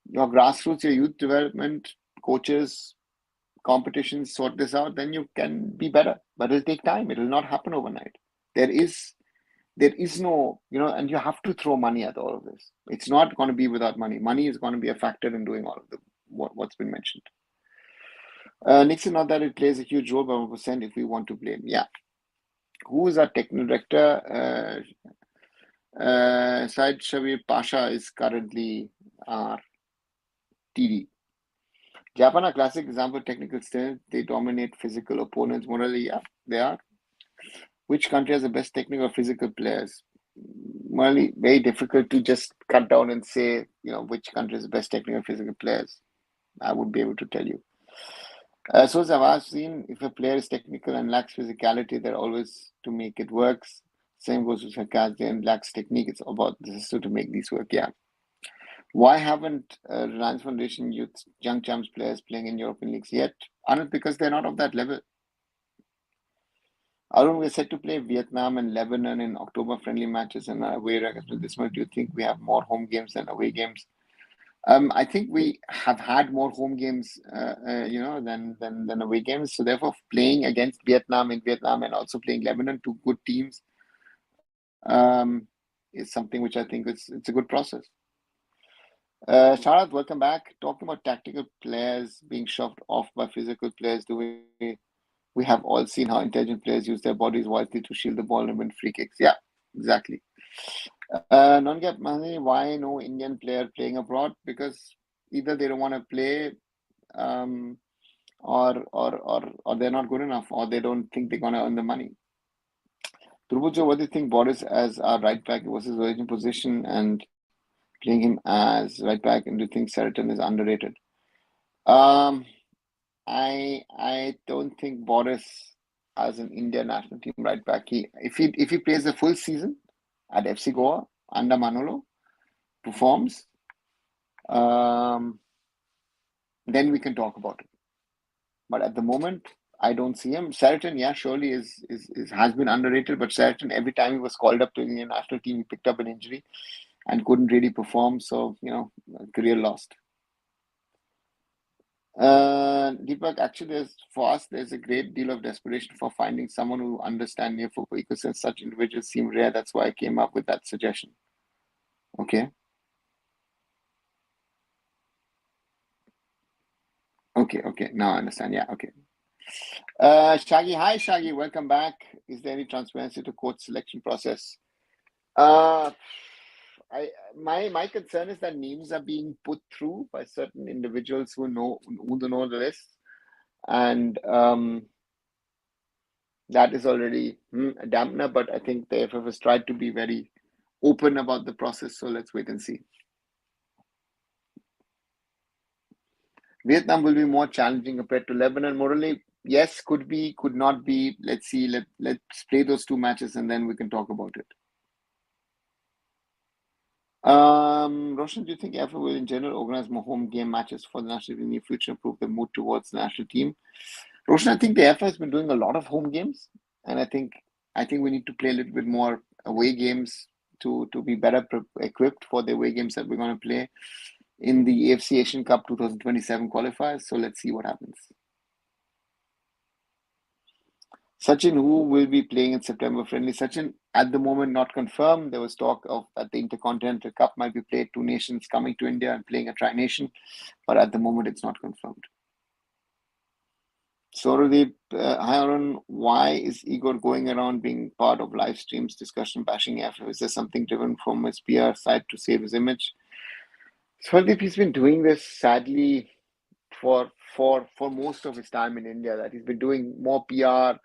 your grassroots, your youth development, coaches, competitions, sort this out, then you can be better. But it'll take time. It will not happen overnight. There is no, and you have to throw money at all of this. It's not going to be without money. Money is going to be a factor in doing all of what's been mentioned. Nixon, not that it plays a huge role by 1% if we want to blame. Yeah. Who is our technical director? Said Shabir Pasha is currently our TD. Japan, a classic example of technical strength. They dominate physical opponents morally. Yeah, they are. Which country has the best technical or physical players? Morally, very difficult to just cut down and say, which country has the best technical or physical players. I would be able to tell you. So as I've seen, if a player is technical and lacks physicality, they're always to make it works. Same goes with sarcasm and lacks technique. It's about the system to make these work. Yeah. Why haven't Reliance Foundation Youth Young Champs players playing in European leagues yet? Aren't because they're not of that level. Arun, we're set to play Vietnam and Lebanon in October friendly matches and away records this month. Do you think we have more home games than away games? I think we have had more home games, than away games. So therefore, playing against Vietnam in Vietnam and also playing Lebanon, two good teams, is something which I think it's a good process. Sharath, welcome back. Talking about tactical players being shoved off by physical players, we have all seen how intelligent players use their bodies wisely to shield the ball and win free kicks. Yeah, exactly. Non-gap money, why no Indian player playing abroad? Because either they don't want to play, or they're not good enough, or they don't think they're gonna earn the money. Dhruvujo, what do you think Boris as our right back was his original position and playing him as right back, and do you think Sheraton is underrated? I don't think Boris as an India national team right back. If he plays the full season at FC Goa under Manolo, performs, then we can talk about it. But at the moment, I don't see him. Sheraton, yeah, surely has been underrated, but Sheraton, every time he was called up to the Indian national team, he picked up an injury and couldn't really perform. So, career lost. Deepak, actually, there's a great deal of desperation for finding someone who understands near football ecosystem. Such individuals seem rare. That's why I came up with that suggestion. Okay. Okay. Now I understand. Yeah. Okay. Shaggy, hi Shaggy, welcome back. Is there any transparency to coach selection process? Uh, my concern is that names are being put through by certain individuals who know the list, and that is already a dampener. But I think the FF has tried to be very open about the process, so let's wait and see. Vietnam will be more challenging compared to Lebanon. Morally, yes, could be, could not be. Let's see. Let's play those two matches and then we can talk about it. Roshan, do you think FA will in general organize more home game matches for the national team in the near future, improve the mood towards the national team? Roshan, I think the FA has been doing a lot of home games, and I think we need to play a little bit more away games to be better equipped for the away games that we're going to play in the AFC Asian Cup 2027 qualifiers. So let's see what happens. Sachin, who will be playing in September friendly? Sachin, at the moment, not confirmed. There was talk of that the Intercontinental Cup might be played, two nations coming to India and playing a tri-nation, but at the moment, it's not confirmed. Sauradeep, hi Arun, why is Igor going around being part of live streams, discussion, bashing FF? Is there something driven from his PR side to save his image? Swardeep, he's been doing this sadly for most of his time in India. That he's been doing more PR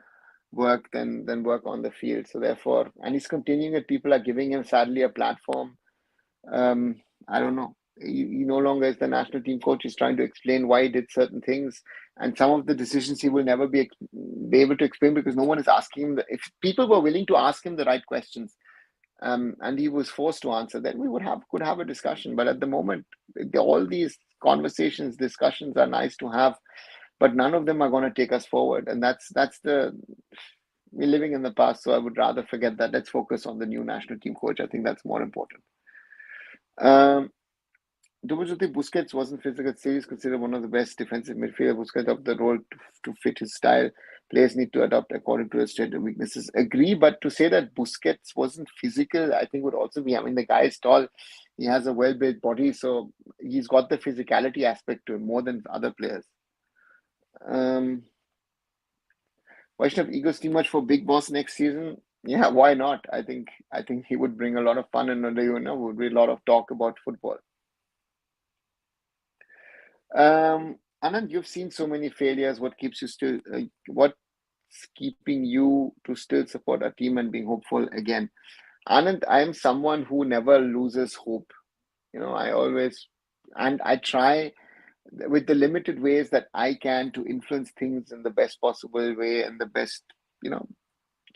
work than work on the field. So therefore, and he's continuing it. People are giving him sadly a platform. I don't know. He no longer is the national team coach. He's trying to explain why he did certain things, and some of the decisions he will never be able to explain because no one is asking him. If people were willing to ask him the right questions, and he was forced to answer, then we could have a discussion. But at the moment, all these conversations, discussions are nice to have, but none of them are going to take us forward. And that's the we're living in the past. So I would rather forget that. Let's focus on the new national team coach. I think that's more important. Um, Dubajoti Busquets wasn't physical. Series considered one of the best defensive midfielder. Busquets of the role to fit his style. Players need to adapt according to his strengths and weaknesses. Agree, but to say that Busquets wasn't physical, I think would also be. I mean, the guy is tall. He has a well-built body, so he's got the physicality aspect to him more than other players. Um, Vaishnav, ego's too much for Big Boss next season. Yeah, why not? I think he would bring a lot of fun and would be a lot of talk about football. Anand, you've seen so many failures. What's keeping you to still support a team and being hopeful again? Anand, I am someone who never loses hope. I always, and I try with the limited ways that I can to influence things in the best possible way and the best, you know,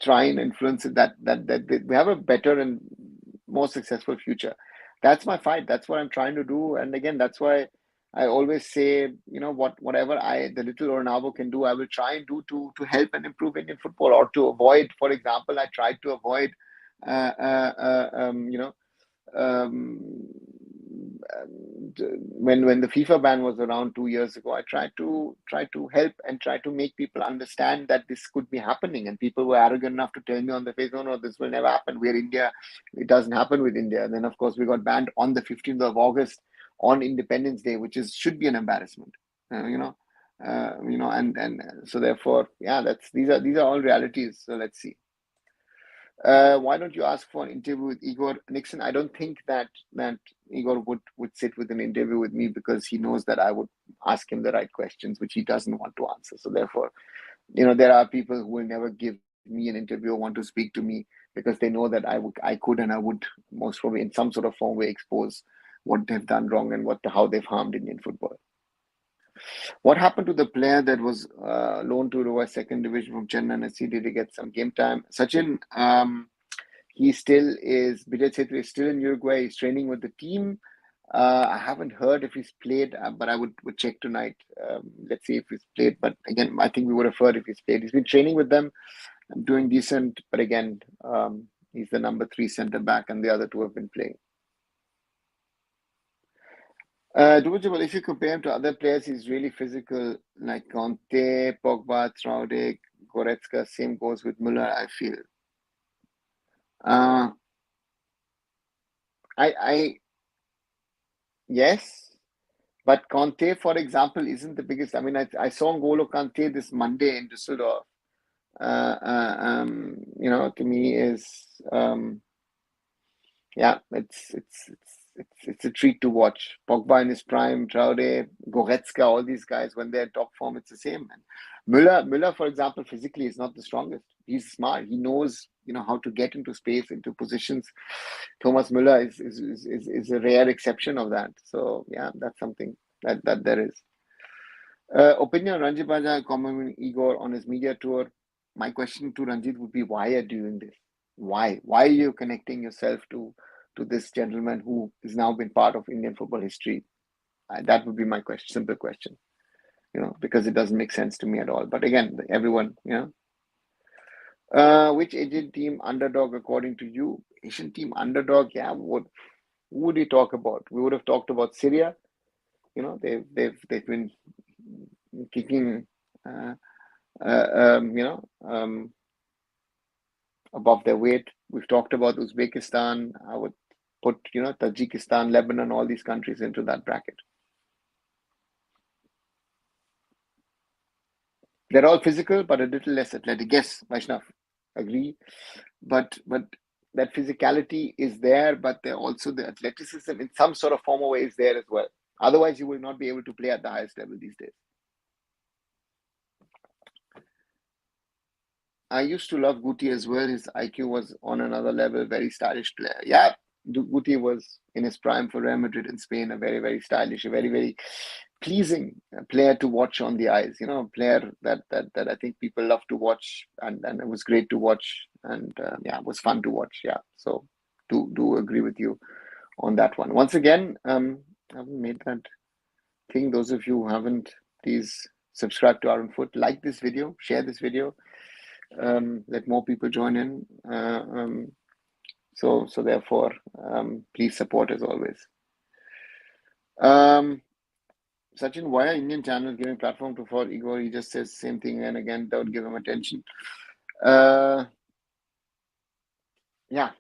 try and influence it that we have a better and more successful future. That's my fight. That's what I'm trying to do. And again, that's why I always say, whatever the little Ronaldo can do, I will try and do to help and improve Indian football or to avoid. For example, I tried to avoid, uh, uh, uh, um, you know, um, when the FIFA ban was around 2 years ago, I tried to help and try to make people understand that this could be happening. And people were arrogant enough to tell me on the face, no, no, this will never happen. We're India. It doesn't happen with India. And then, of course, we got banned on the 15th of August on Independence Day, which should be an embarrassment. And so therefore, yeah, these are all realities. So let's see. Why don't you ask for an interview with Igor Nixon? I don't think that Igor would sit with an interview with me because he knows that I would ask him the right questions, which he doesn't want to answer. So therefore, there are people who will never give me an interview or want to speak to me because they know that I could and I would most probably in some sort of form way expose what they've done wrong and how they've harmed Indian football. What happened to the player that was loaned to the second division from Chennai SC? Did he get some game time? Sachin, he still is. Vijay Chetri is still in Uruguay. He's training with the team. I haven't heard if he's played, but I would check tonight. Let's see if he's played. But again, I think we would have heard if he's played. He's been training with them, doing decent. But again, he's the number 3 centre back, and the other two have been playing. If you compare him to other players, he's really physical, like Conte, Pogba, Traore, Goretzka. Same goes with Müller, I feel. Uh, yes, but Conte, for example, isn't the biggest. I mean, I saw N'Golo Kante this Monday in Düsseldorf. To me is yeah, it's a treat to watch. Pogba in his prime, Traore, Goretzka, all these guys when they're top form, it's the same. And Müller, for example, physically is not the strongest. He's smart. He knows how to get into space, into positions. Thomas Müller is a rare exception of that. So yeah, that's something that there is. Opinion on Ranjit Baja commenting Igor on his media tour. My question to Ranjit would be, why are you doing this? Why? Why are you connecting yourself to this gentleman who has now been part of Indian football history? That would be my question, simple question. Because it doesn't make sense to me at all. But again, everyone, which Asian team underdog according to you? Asian team underdog, yeah. Who would we talk about? We would have talked about Syria. They've been kicking, above their weight. We've talked about Uzbekistan. I would put, Tajikistan, Lebanon, all these countries into that bracket. They're all physical, but a little less athletic. Yes, Vaishnav, agree. But that physicality is there, but there also the athleticism in some sort of form or way is there as well. Otherwise, you will not be able to play at the highest level these days. I used to love Guti as well. His IQ was on another level, very stylish player. Yeah, Guti was in his prime for Real Madrid in Spain, a very, very stylish, a very, very pleasing player to watch on the eyes. A player that I think people love to watch, and it was great to watch, and yeah, it was fun to watch. Yeah, so do agree with you on that one. Once again, I haven't made that thing. Those of you who haven't, please subscribe to arunfoot, like this video, share this video. Let more people join in. So therefore, please support as always. Sachin, why are Indian channels giving platform to for Igor? He just says same thing and again. Don't give him attention. Yeah,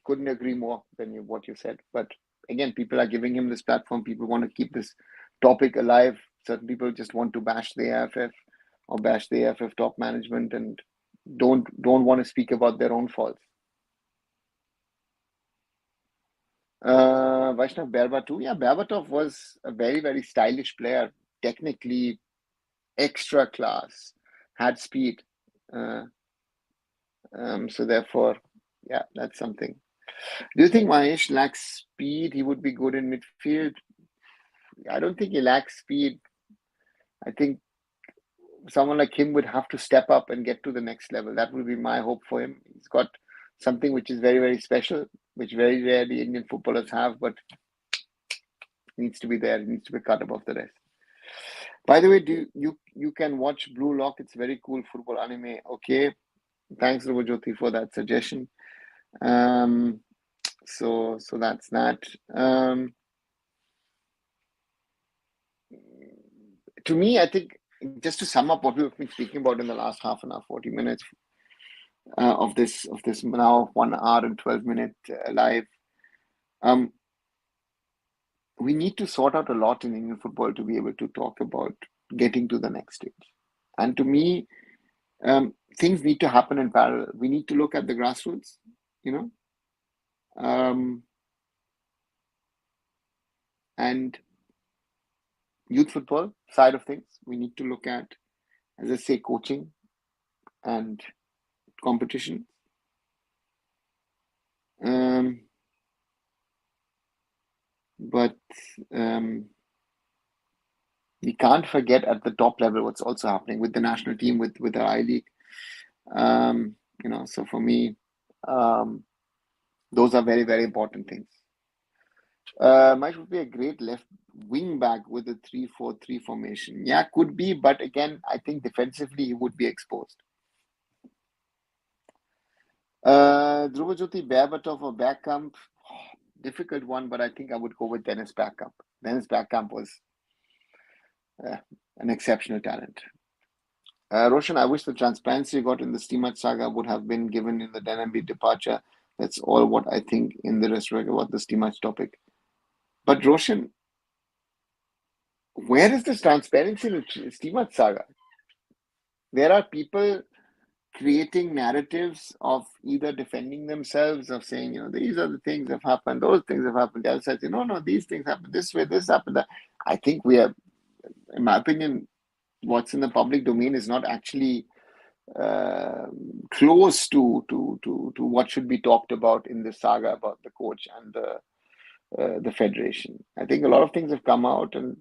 couldn't agree more than what you said. But again, people are giving him this platform. People want to keep this topic alive. Certain people just want to bash the AFF or bash the AFF top management and don't want to speak about their own faults. Vaishnav Berbatov. Yeah, Berbatov was a very, very stylish player, technically extra class, had speed. So therefore, yeah, that's something. Do you think Mahesh lacks speed? He would be good in midfield. I don't think he lacks speed. I think someone like him would have to step up and get to the next level. That would be my hope for him. He's got something which is very, very special, which very rarely Indian footballers have, but needs to be there. It needs to be cut above the rest. By the way, you can watch Blue Lock? It's very cool football anime. Okay, thanks Rubajoti for that suggestion. So that's that. To me, I think just to sum up what we've been speaking about in the last half an hour, 40 minutes of this now 1 hour and 12 minute live. We need to sort out a lot in Indian football to be able to talk about getting to the next stage. And to me, things need to happen in parallel. We need to look at the grassroots, and youth football side of things. We need to look at, as I say, coaching and competition. But we can't forget at the top level what's also happening with the national team, with the I League. So for me, those are very, very important things. Mike would be a great left wing back with a 3-4-3 formation. Yeah, could be, but again, I think defensively he would be exposed. Dhruvajyoti, Berbatov or Bergkamp, difficult one, but I think I would go with Dennis Bergkamp. Dennis Bergkamp was an exceptional talent. Roshan, I wish the transparency you got in the Stimac saga would have been given in the Denhamby departure. That's all what I think in the restaurant about the Stimac topic. But Roshan, where is this transparency in the Stimac saga? There are people creating narratives of either defending themselves, of saying, these are the things that have happened, those things have happened. The other side says, no, these things happened this way, this happened that. I think we are, in my opinion, what's in the public domain is not actually close to what should be talked about in this saga about the coach and the federation. I think a lot of things have come out, and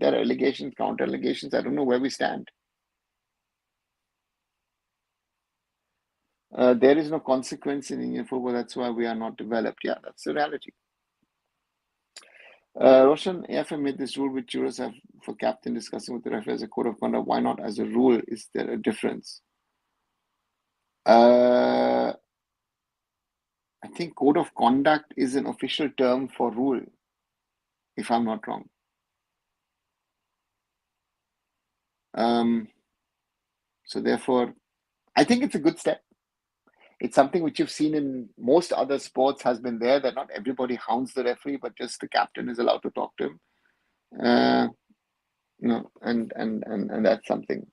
there are allegations, counter allegations. I don't know where we stand. There is no consequence in Indian football. That's why we are not developed. Yeah, that's the reality. Roshan, AFM made this rule which jurors have for captain discussing with the referee as a code of conduct. Why not as a rule? Is there a difference? I think code of conduct is an official term for rule, if I'm not wrong. So therefore, I think it's a good step. It's something which you've seen in most other sports has been there, that not everybody hounds the referee, but just the captain is allowed to talk to him. And that's something.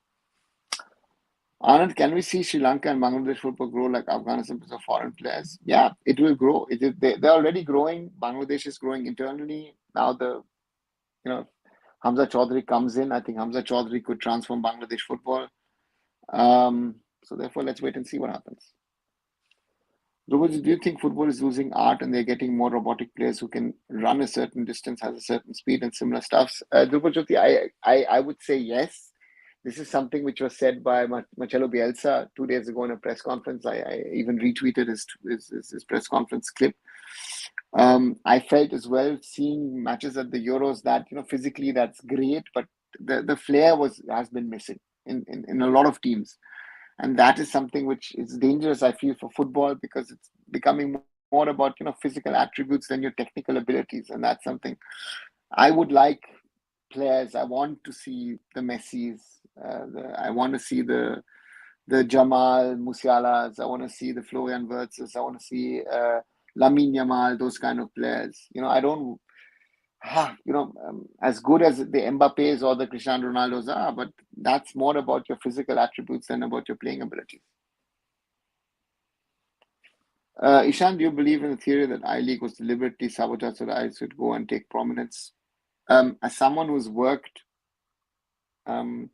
Anand, can we see Sri Lanka and Bangladesh football grow like Afghanistan because of foreign players? Yeah, it will grow. They're already growing. Bangladesh is growing internally. Now you know, Hamza Chaudhary comes in. I think Hamza Chaudhary could transform Bangladesh football. So therefore, let's wait and see what happens. Dhruvaj, do you think football is losing art and they're getting more robotic players who can run a certain distance, has a certain speed and similar stuffs? Dhruvaj, I would say yes. This is something which was said by Marcelo Bielsa 2 days ago in a press conference. I even retweeted his press conference clip. I felt as well seeing matches at the Euros that physically that's great, but the flair has been missing in a lot of teams, and that is something which is dangerous. I feel for football because it's becoming more about physical attributes than your technical abilities, and that's something I would like players. I want to see the Messis. I want to see the Jamal Musialas. I want to see the Florian Wirtzes. I want to see Lamine Yamal. Those kind of players. I don't. As good as the Mbappes or the Cristiano Ronaldos are, but that's more about your physical attributes than about your playing abilities. Ishan, do you believe in the theory that I-League was deliberately sabotaged so that I should go and take prominence? As someone who's worked um,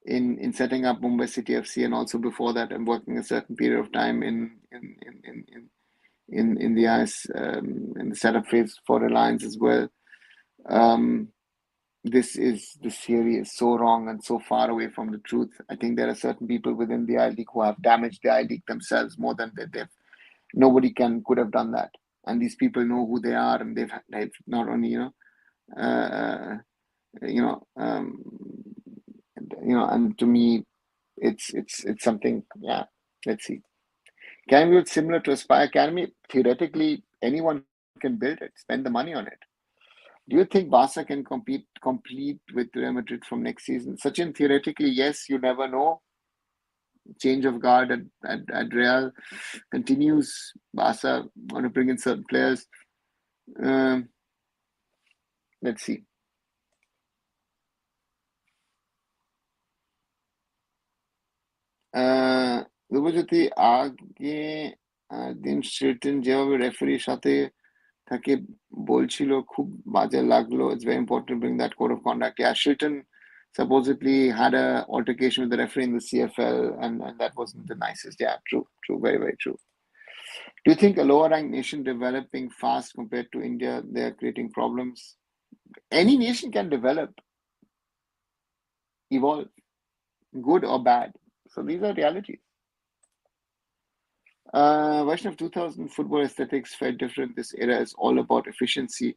in setting up Mumbai City FC, and also before that, I'm working a certain period of time in the IS in the setup phase for Reliance as well. This theory is so wrong and so far away from the truth. I think there are certain people within the I-League who have damaged the I-League themselves more than they've. Nobody could have done that, and these people know who they are, and they've not only uh, you know um, and to me, it's something. Yeah, let's see. Can we be similar to Aspire Academy? Theoretically, anyone can build it, spend the money on it. Do you think Barca can compete with Real Madrid from next season? Sachin, theoretically, yes. You never know. Change of guard at Real continues. Barca want to bring in certain players. Um, let's see. Dhrubajyoti আগে দিন শিল্টন যেভাবে রেফারির সাথে থাকে বলছিল খুব বাজে লাগলো. It's very important to bring that code of conduct. Yeah, Shilton supposedly had a altercation with the referee in the CFL, and that wasn't the nicest. Yeah, true, very, very true. Do you think a lower ranked nation developing fast compared to India, they are creating problems? Any nation can develop, evolve, good or bad. So these are realities. Vaishnav, 2000 football aesthetics felt different. This era is all about efficiency.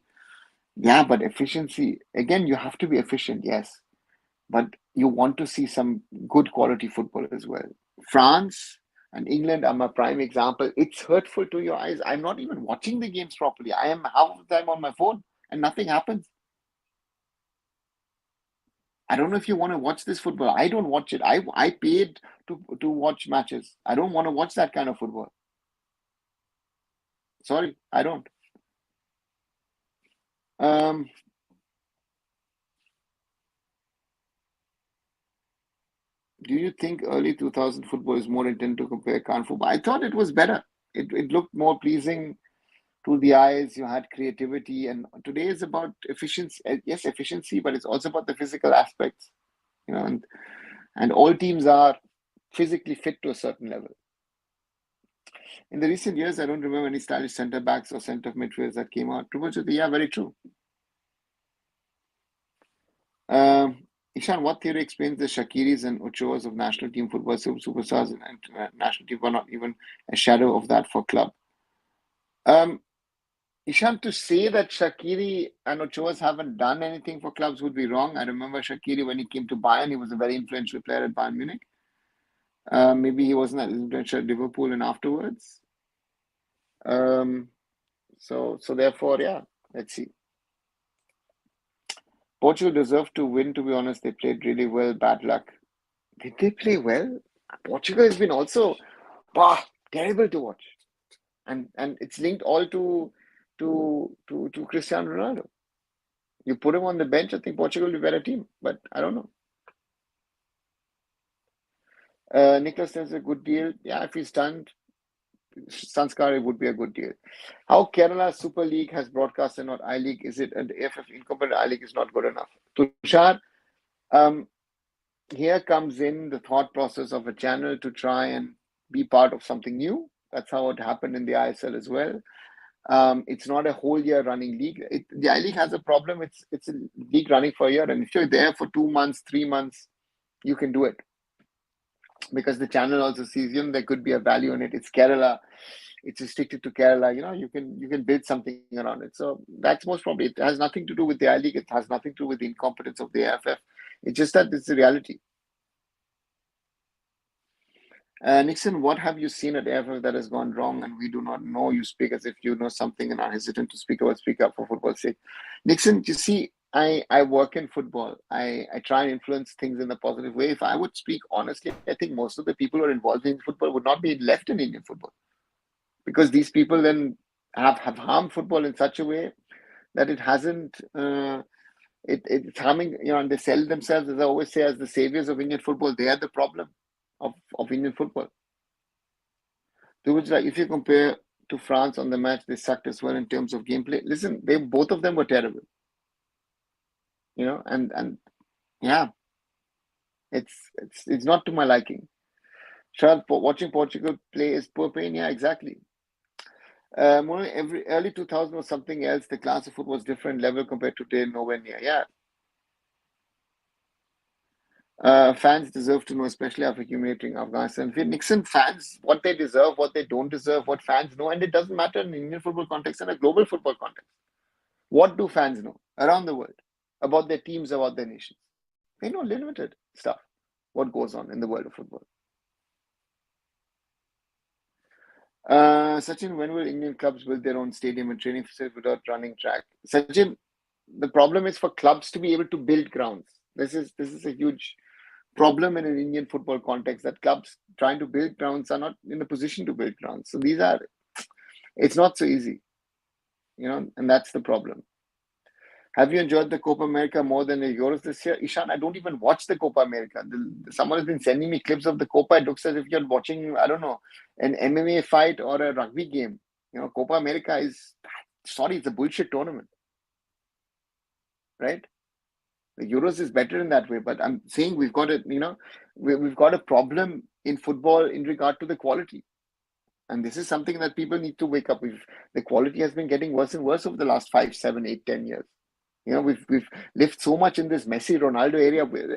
Yeah, but efficiency, again, you have to be efficient, yes. But you want to see some good quality football as well. France and England are my prime example. It's hurtful to your eyes. I'm not even watching the games properly. I am half of the time on my phone and nothing happens. I don't know if you want to watch this football. I don't watch it. I paid to watch matches. I don't want to watch that kind of football. Sorry, I don't. Um, do you think early 2000 football is more intense to compare current football? I thought it was better. It looked more pleasing to the eyes. You had creativity, and today is about efficiency. Yes, efficiency, but it's also about the physical aspects. And all teams are physically fit to a certain level. In the recent years, I don't remember any stylish centre backs or centre midfielders that came out. True, yeah, very true. Ishan, what theory explains the Shakiris and Ochoas of national team football superstars and national team were not even a shadow of that for club? Um, Ishan, to say that Shakiri and Ochoas haven't done anything for clubs would be wrong. I remember Shakiri when he came to Bayern, he was a very influential player at Bayern Munich. Maybe he wasn't as influential at Liverpool and afterwards. So therefore, yeah, let's see. Portugal deserved to win, to be honest. They played really well. Bad luck. Did they play well? Portugal has been also terrible to watch. And it's linked all to Cristiano Ronaldo. You put him on the bench, I think Portugal will be a better team, but I don't know. Nicholas says a good deal. Yeah, if he's done, Sanskar, it would be a good deal. How Kerala Super League has broadcast and not I League? Is it an AFF incompetent? I League is not good enough. Tushar, um, here comes in the thought process of a channel to try and be part of something new. That's how it happened in the ISL as well. It's not a whole year running league. The I League has a problem. It's a league running for a year, and if you're there for 2 months, 3 months, you can do it because the channel also sees there could be a value in it. It's Kerala. It's restricted to Kerala. You can build something around it. So that's most probably. It has nothing to do with the I League. It has nothing to do with the incompetence of the AFF. It's just that it's the reality. Nixon, what have you seen at AFF that has gone wrong and we do not know? You speak as if you know something and are hesitant to speak about, speak up for football's sake. Nixon, you see, I work in football. I try and influence things in a positive way. If I would speak honestly, I think most of the people who are involved in football would not be left in Indian football because these people then have harmed football in such a way that it hasn't, it's harming, and they sell themselves, as I always say, as the saviors of Indian football. They are the problem of Indian football. If you compare to France on the match, they sucked as well in terms of gameplay. Listen, both of them were terrible. And yeah, it's not to my liking. Sure, watching Portugal play is poor pain. Yeah, exactly. Every early 2000 was something else. The class of football was different level compared to today, nowhere near. Yeah. Fans deserve to know, especially after accumulating Afghanistan. Nixon, fans, what they deserve, what they don't deserve, what fans know, and it doesn't matter in Indian football context and a global football context. What do fans know around the world about their teams, about their nations? They know limited stuff, what goes on in the world of football. Sachin, when will Indian clubs build their own stadium and training facilities without running track? Sachin, the problem is for clubs to be able to build grounds. This is a huge problem in an Indian football context that clubs trying to build grounds are not in a position to build grounds. So it's not so easy, and that's the problem. Have you enjoyed the Copa America more than the Euros this year? Ishan, I don't even watch the Copa America. Someone has been sending me clips of the Copa. It looks as if you're watching, I don't know, an MMA fight or a rugby game. Copa America it's a bullshit tournament, right? The Euros is better in that way, but I'm saying we've got a problem in football in regard to the quality. And this is something that people need to wake up with. The quality has been getting worse and worse over the last 5, 7, 8, 10 years. We've lived so much in this Messi Ronaldo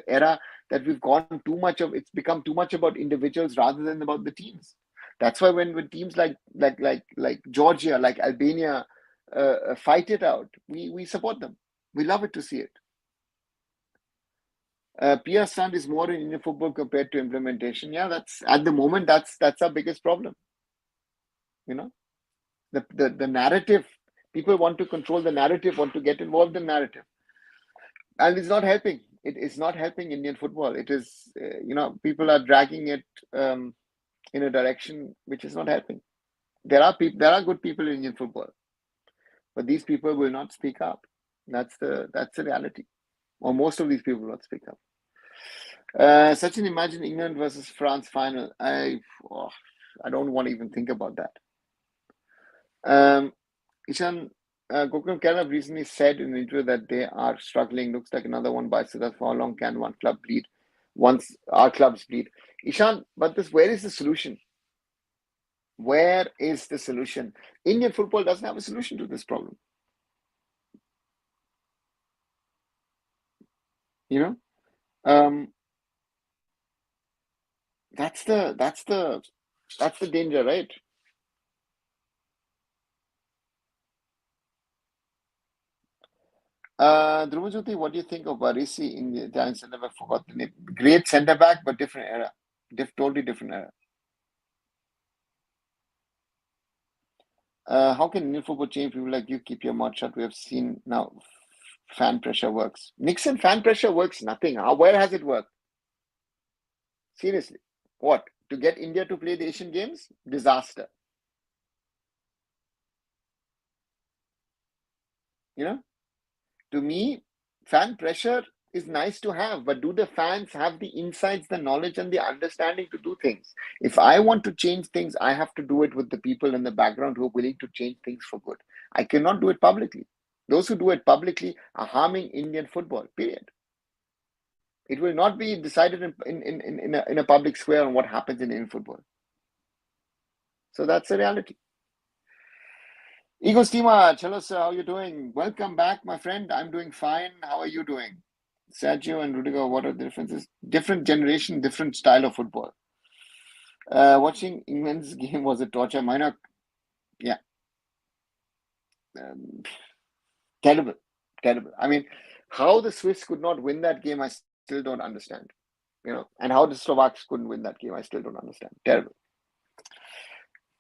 era that we've gone it's become too much about individuals rather than about the teams. That's why when teams like Georgia, like Albania fight it out, we support them. We love it to see it. PR stand is more in Indian football compared to implementation. Yeah, that's at the moment that's our biggest problem. The narrative. People want to control the narrative, want to get involved in narrative, and it's not helping. It is not helping Indian football. It is, people are dragging it in a direction which is not helping. There are good people in Indian football, but these people will not speak up. That's the reality. Or most of these people will not speak up. Sachin, imagine England versus France final. I don't want to even think about that. Ishan, Gokulam Kerala recently said in an interview that they are struggling. Looks like another one bites the dust. For how long can one club bleed? Once our clubs bleed. Ishan, but where is the solution? Where is the solution? Indian football doesn't have a solution to this problem. That's the danger, right? Dhruvajyoti, what do you think of Barisi in the Italian centre back? Forgot the name. Great centre back, but different era. Totally different era. How can Indian football change? People like you keep your mouth shut. We have seen now fan pressure works. Nixon fan pressure works nothing. Where has it worked? Seriously. What? To get India to play the Asian Games? Disaster. To me, fan pressure is nice to have, but do the fans have the insights, the knowledge, and the understanding to do things? If I want to change things, I have to do it with the people in the background who are willing to change things for good. I cannot do it publicly. Those who do it publicly are harming Indian football, period. It will not be decided in a public square on what happens in Indian football. So that's the reality. Ego Stima, hello sir, how are you doing? Welcome back, my friend. I'm doing fine. How are you doing? Sergio and Rudiger, what are the differences? Different generation, different style of football. Watching England's game was a torture. Minor, yeah, um, terrible, terrible. I mean, how the Swiss could not win that game, I still don't understand. And how the Slovaks couldn't win that game, I still don't understand. Terrible.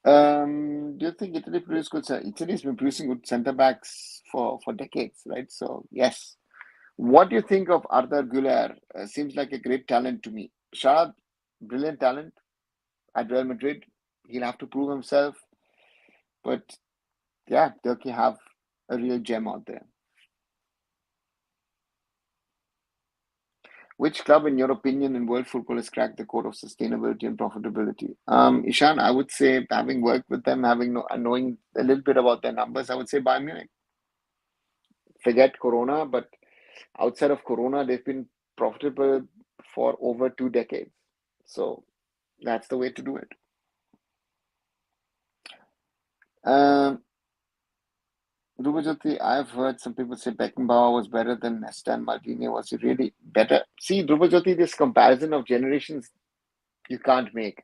Do you think Italy produced good? Italy's been producing good centre backs for decades, right? So yes. What do you think of Arthur Güler? Seems like a great talent to me. Sharad, brilliant talent at Real Madrid. He'll have to prove himself. But yeah, Turkey have a real gem out there. Which club, in your opinion, in world football has cracked the code of sustainability and profitability? Ishan, I would say, having worked with them, knowing a little bit about their numbers, I would say Bayern Munich. Forget Corona, but outside of Corona, they've been profitable for over 2 decades. So that's the way to do it. Dhruva, I've heard some people say Beckenbauer was better than Nesta and Maldini. Was he really better? See, Dhruva, this comparison of generations you can't make.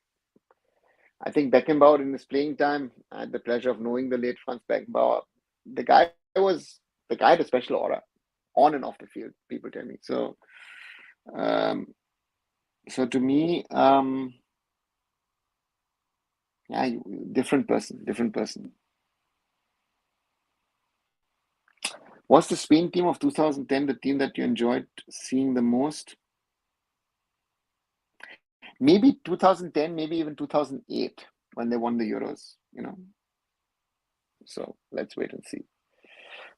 I think Beckenbauer in his playing time, I had the pleasure of knowing the late Franz Beckenbauer. The guy had a special aura on and off the field, people tell me. So, to me, yeah, different person. Was the Spain team of 2010 the team that you enjoyed seeing the most? Maybe 2010, maybe even 2008 when they won the Euros, So let's wait and see.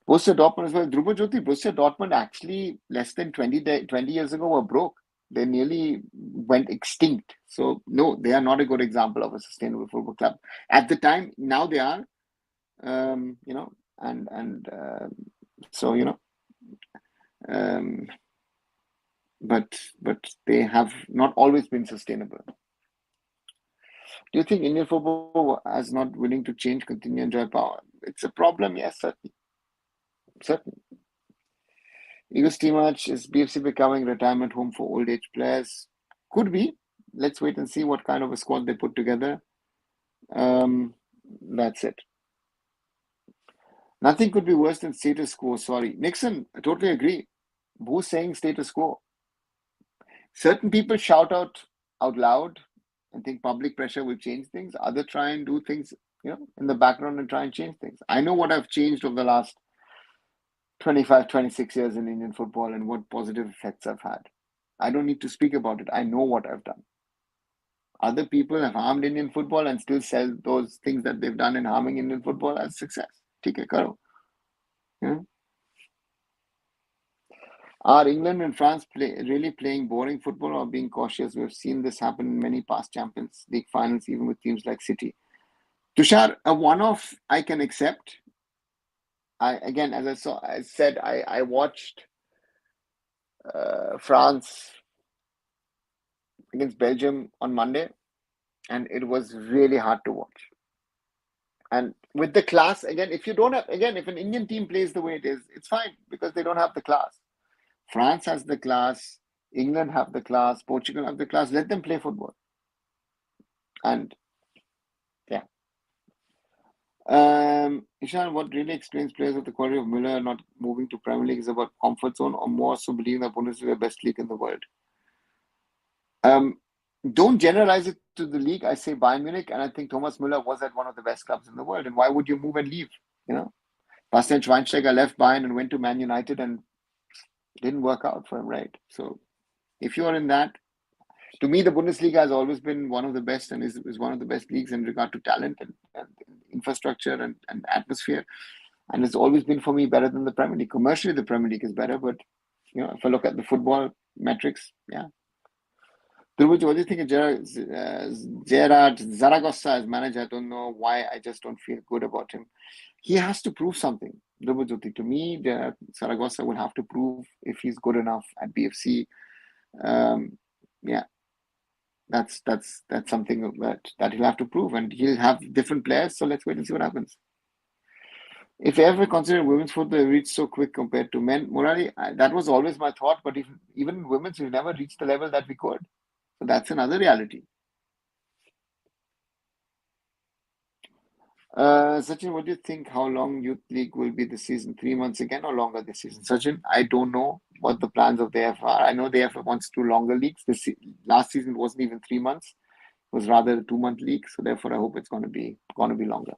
Borussia Dortmund as well. Dhruva, Borussia Dortmund actually less than 20 years ago were broke. They nearly went extinct. So no, they are not a good example of a sustainable football club. At the time, now they are, but they have not always been sustainable. Do you think Indian football is not willing to change, continue, enjoy power? It's a problem, yes, certainly. Eagles team match, is BFC becoming retirement home for old age players? Could be. Let's wait and see what kind of a squad they put together. That's it. Nothing could be worse than status quo. Sorry, Nixon, I totally agree. Who's saying status quo? Certain people shout out loud and think public pressure will change things. Others try and do things, in the background and try and change things. I know what I've changed over the last 25, 26 years in Indian football and what positive effects I've had. I don't need to speak about it. I know what I've done. Other people have harmed Indian football and still sell those things that they've done in harming Indian football as success. Theek hai, karo. Are England and France really playing boring football or being cautious? We've seen this happen in many past Champions League finals, even with teams like City. Tushar, a one-off I can accept. Again, as I said, I watched France against Belgium on Monday, and it was really hard to watch. And with the class, again, if an Indian team plays the way it is, it's fine because they don't have the class. France has the class, England have the class, Portugal have the class. Let them play football. And yeah. Ishan, what really explains players of the quality of Müller not moving to Premier League is about comfort zone or more so believing that Bundesliga is the best league in the world? Don't generalize it to the league. I say Bayern Munich, and I think Thomas Müller was at one of the best clubs in the world. And why would you move and leave? Bastian Schweinsteiger left Bayern and went to Man United and didn't work out for him, right? So if you are in that, to me, the Bundesliga has always been one of the best and is one of the best leagues in regard to talent and infrastructure and atmosphere. And it's always been for me better than the Premier League. Commercially, the Premier League is better, but if I look at the football metrics, yeah. Dhruv, what do you think of Gerard Zaragoza as manager? I don't know why. I just don't feel good about him. He has to prove something. Dhruv, to me, Zaragoza will have to prove if he's good enough at BFC. Um, yeah, that's something that he'll have to prove, and he'll have different players. So let's wait and see what happens. If ever considered women's football reached so quick compared to men, Murali, that was always my thought. But if even women's, we've never reached the level that we could. So that's another reality. Sachin, what do you think? How long Youth League will be this season? 3 months again or longer this season? Sachin, I don't know what the plans of the AF are. I know the AF wants two longer leagues. Last season wasn't even 3 months; it was rather a 2 month league. So therefore, I hope it's going to be longer.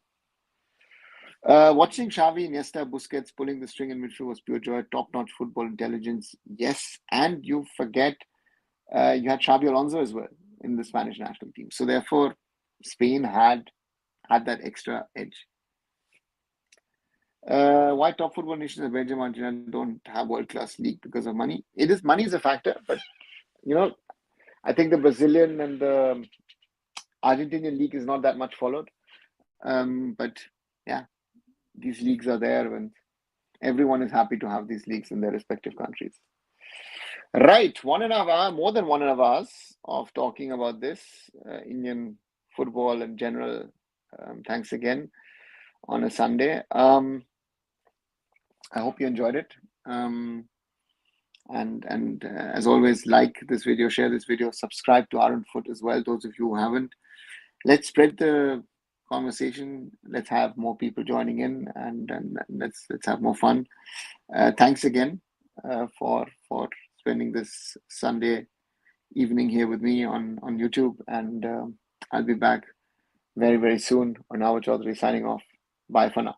Watching Xavi, Iniesta, Busquets pulling the string in midfield was pure joy. Top-notch football intelligence, yes. And you forget you had Xavi Alonso as well in the Spanish national team. So therefore, Spain had that extra edge. Why top football nations like Belgium and Argentina don't have world-class league because of money? Money is a factor, but you know, I think the Brazilian and the Argentinian league is not that much followed. But yeah, these leagues are there when everyone is happy to have these leagues in their respective countries. Right, 1.5 hours, more than 1.5 hours of talking about this Indian football in general. Thanks again on a Sunday. I hope you enjoyed it. And as always, like this video, share this video, subscribe to arunfoot as well. Those of you who haven't, let's spread the conversation. Let's have more people joining in, and let's have more fun. Thanks again for spending this Sunday evening here with me on YouTube, and I'll be back very, very soon. Arnav Chaudhary signing off. Bye for now.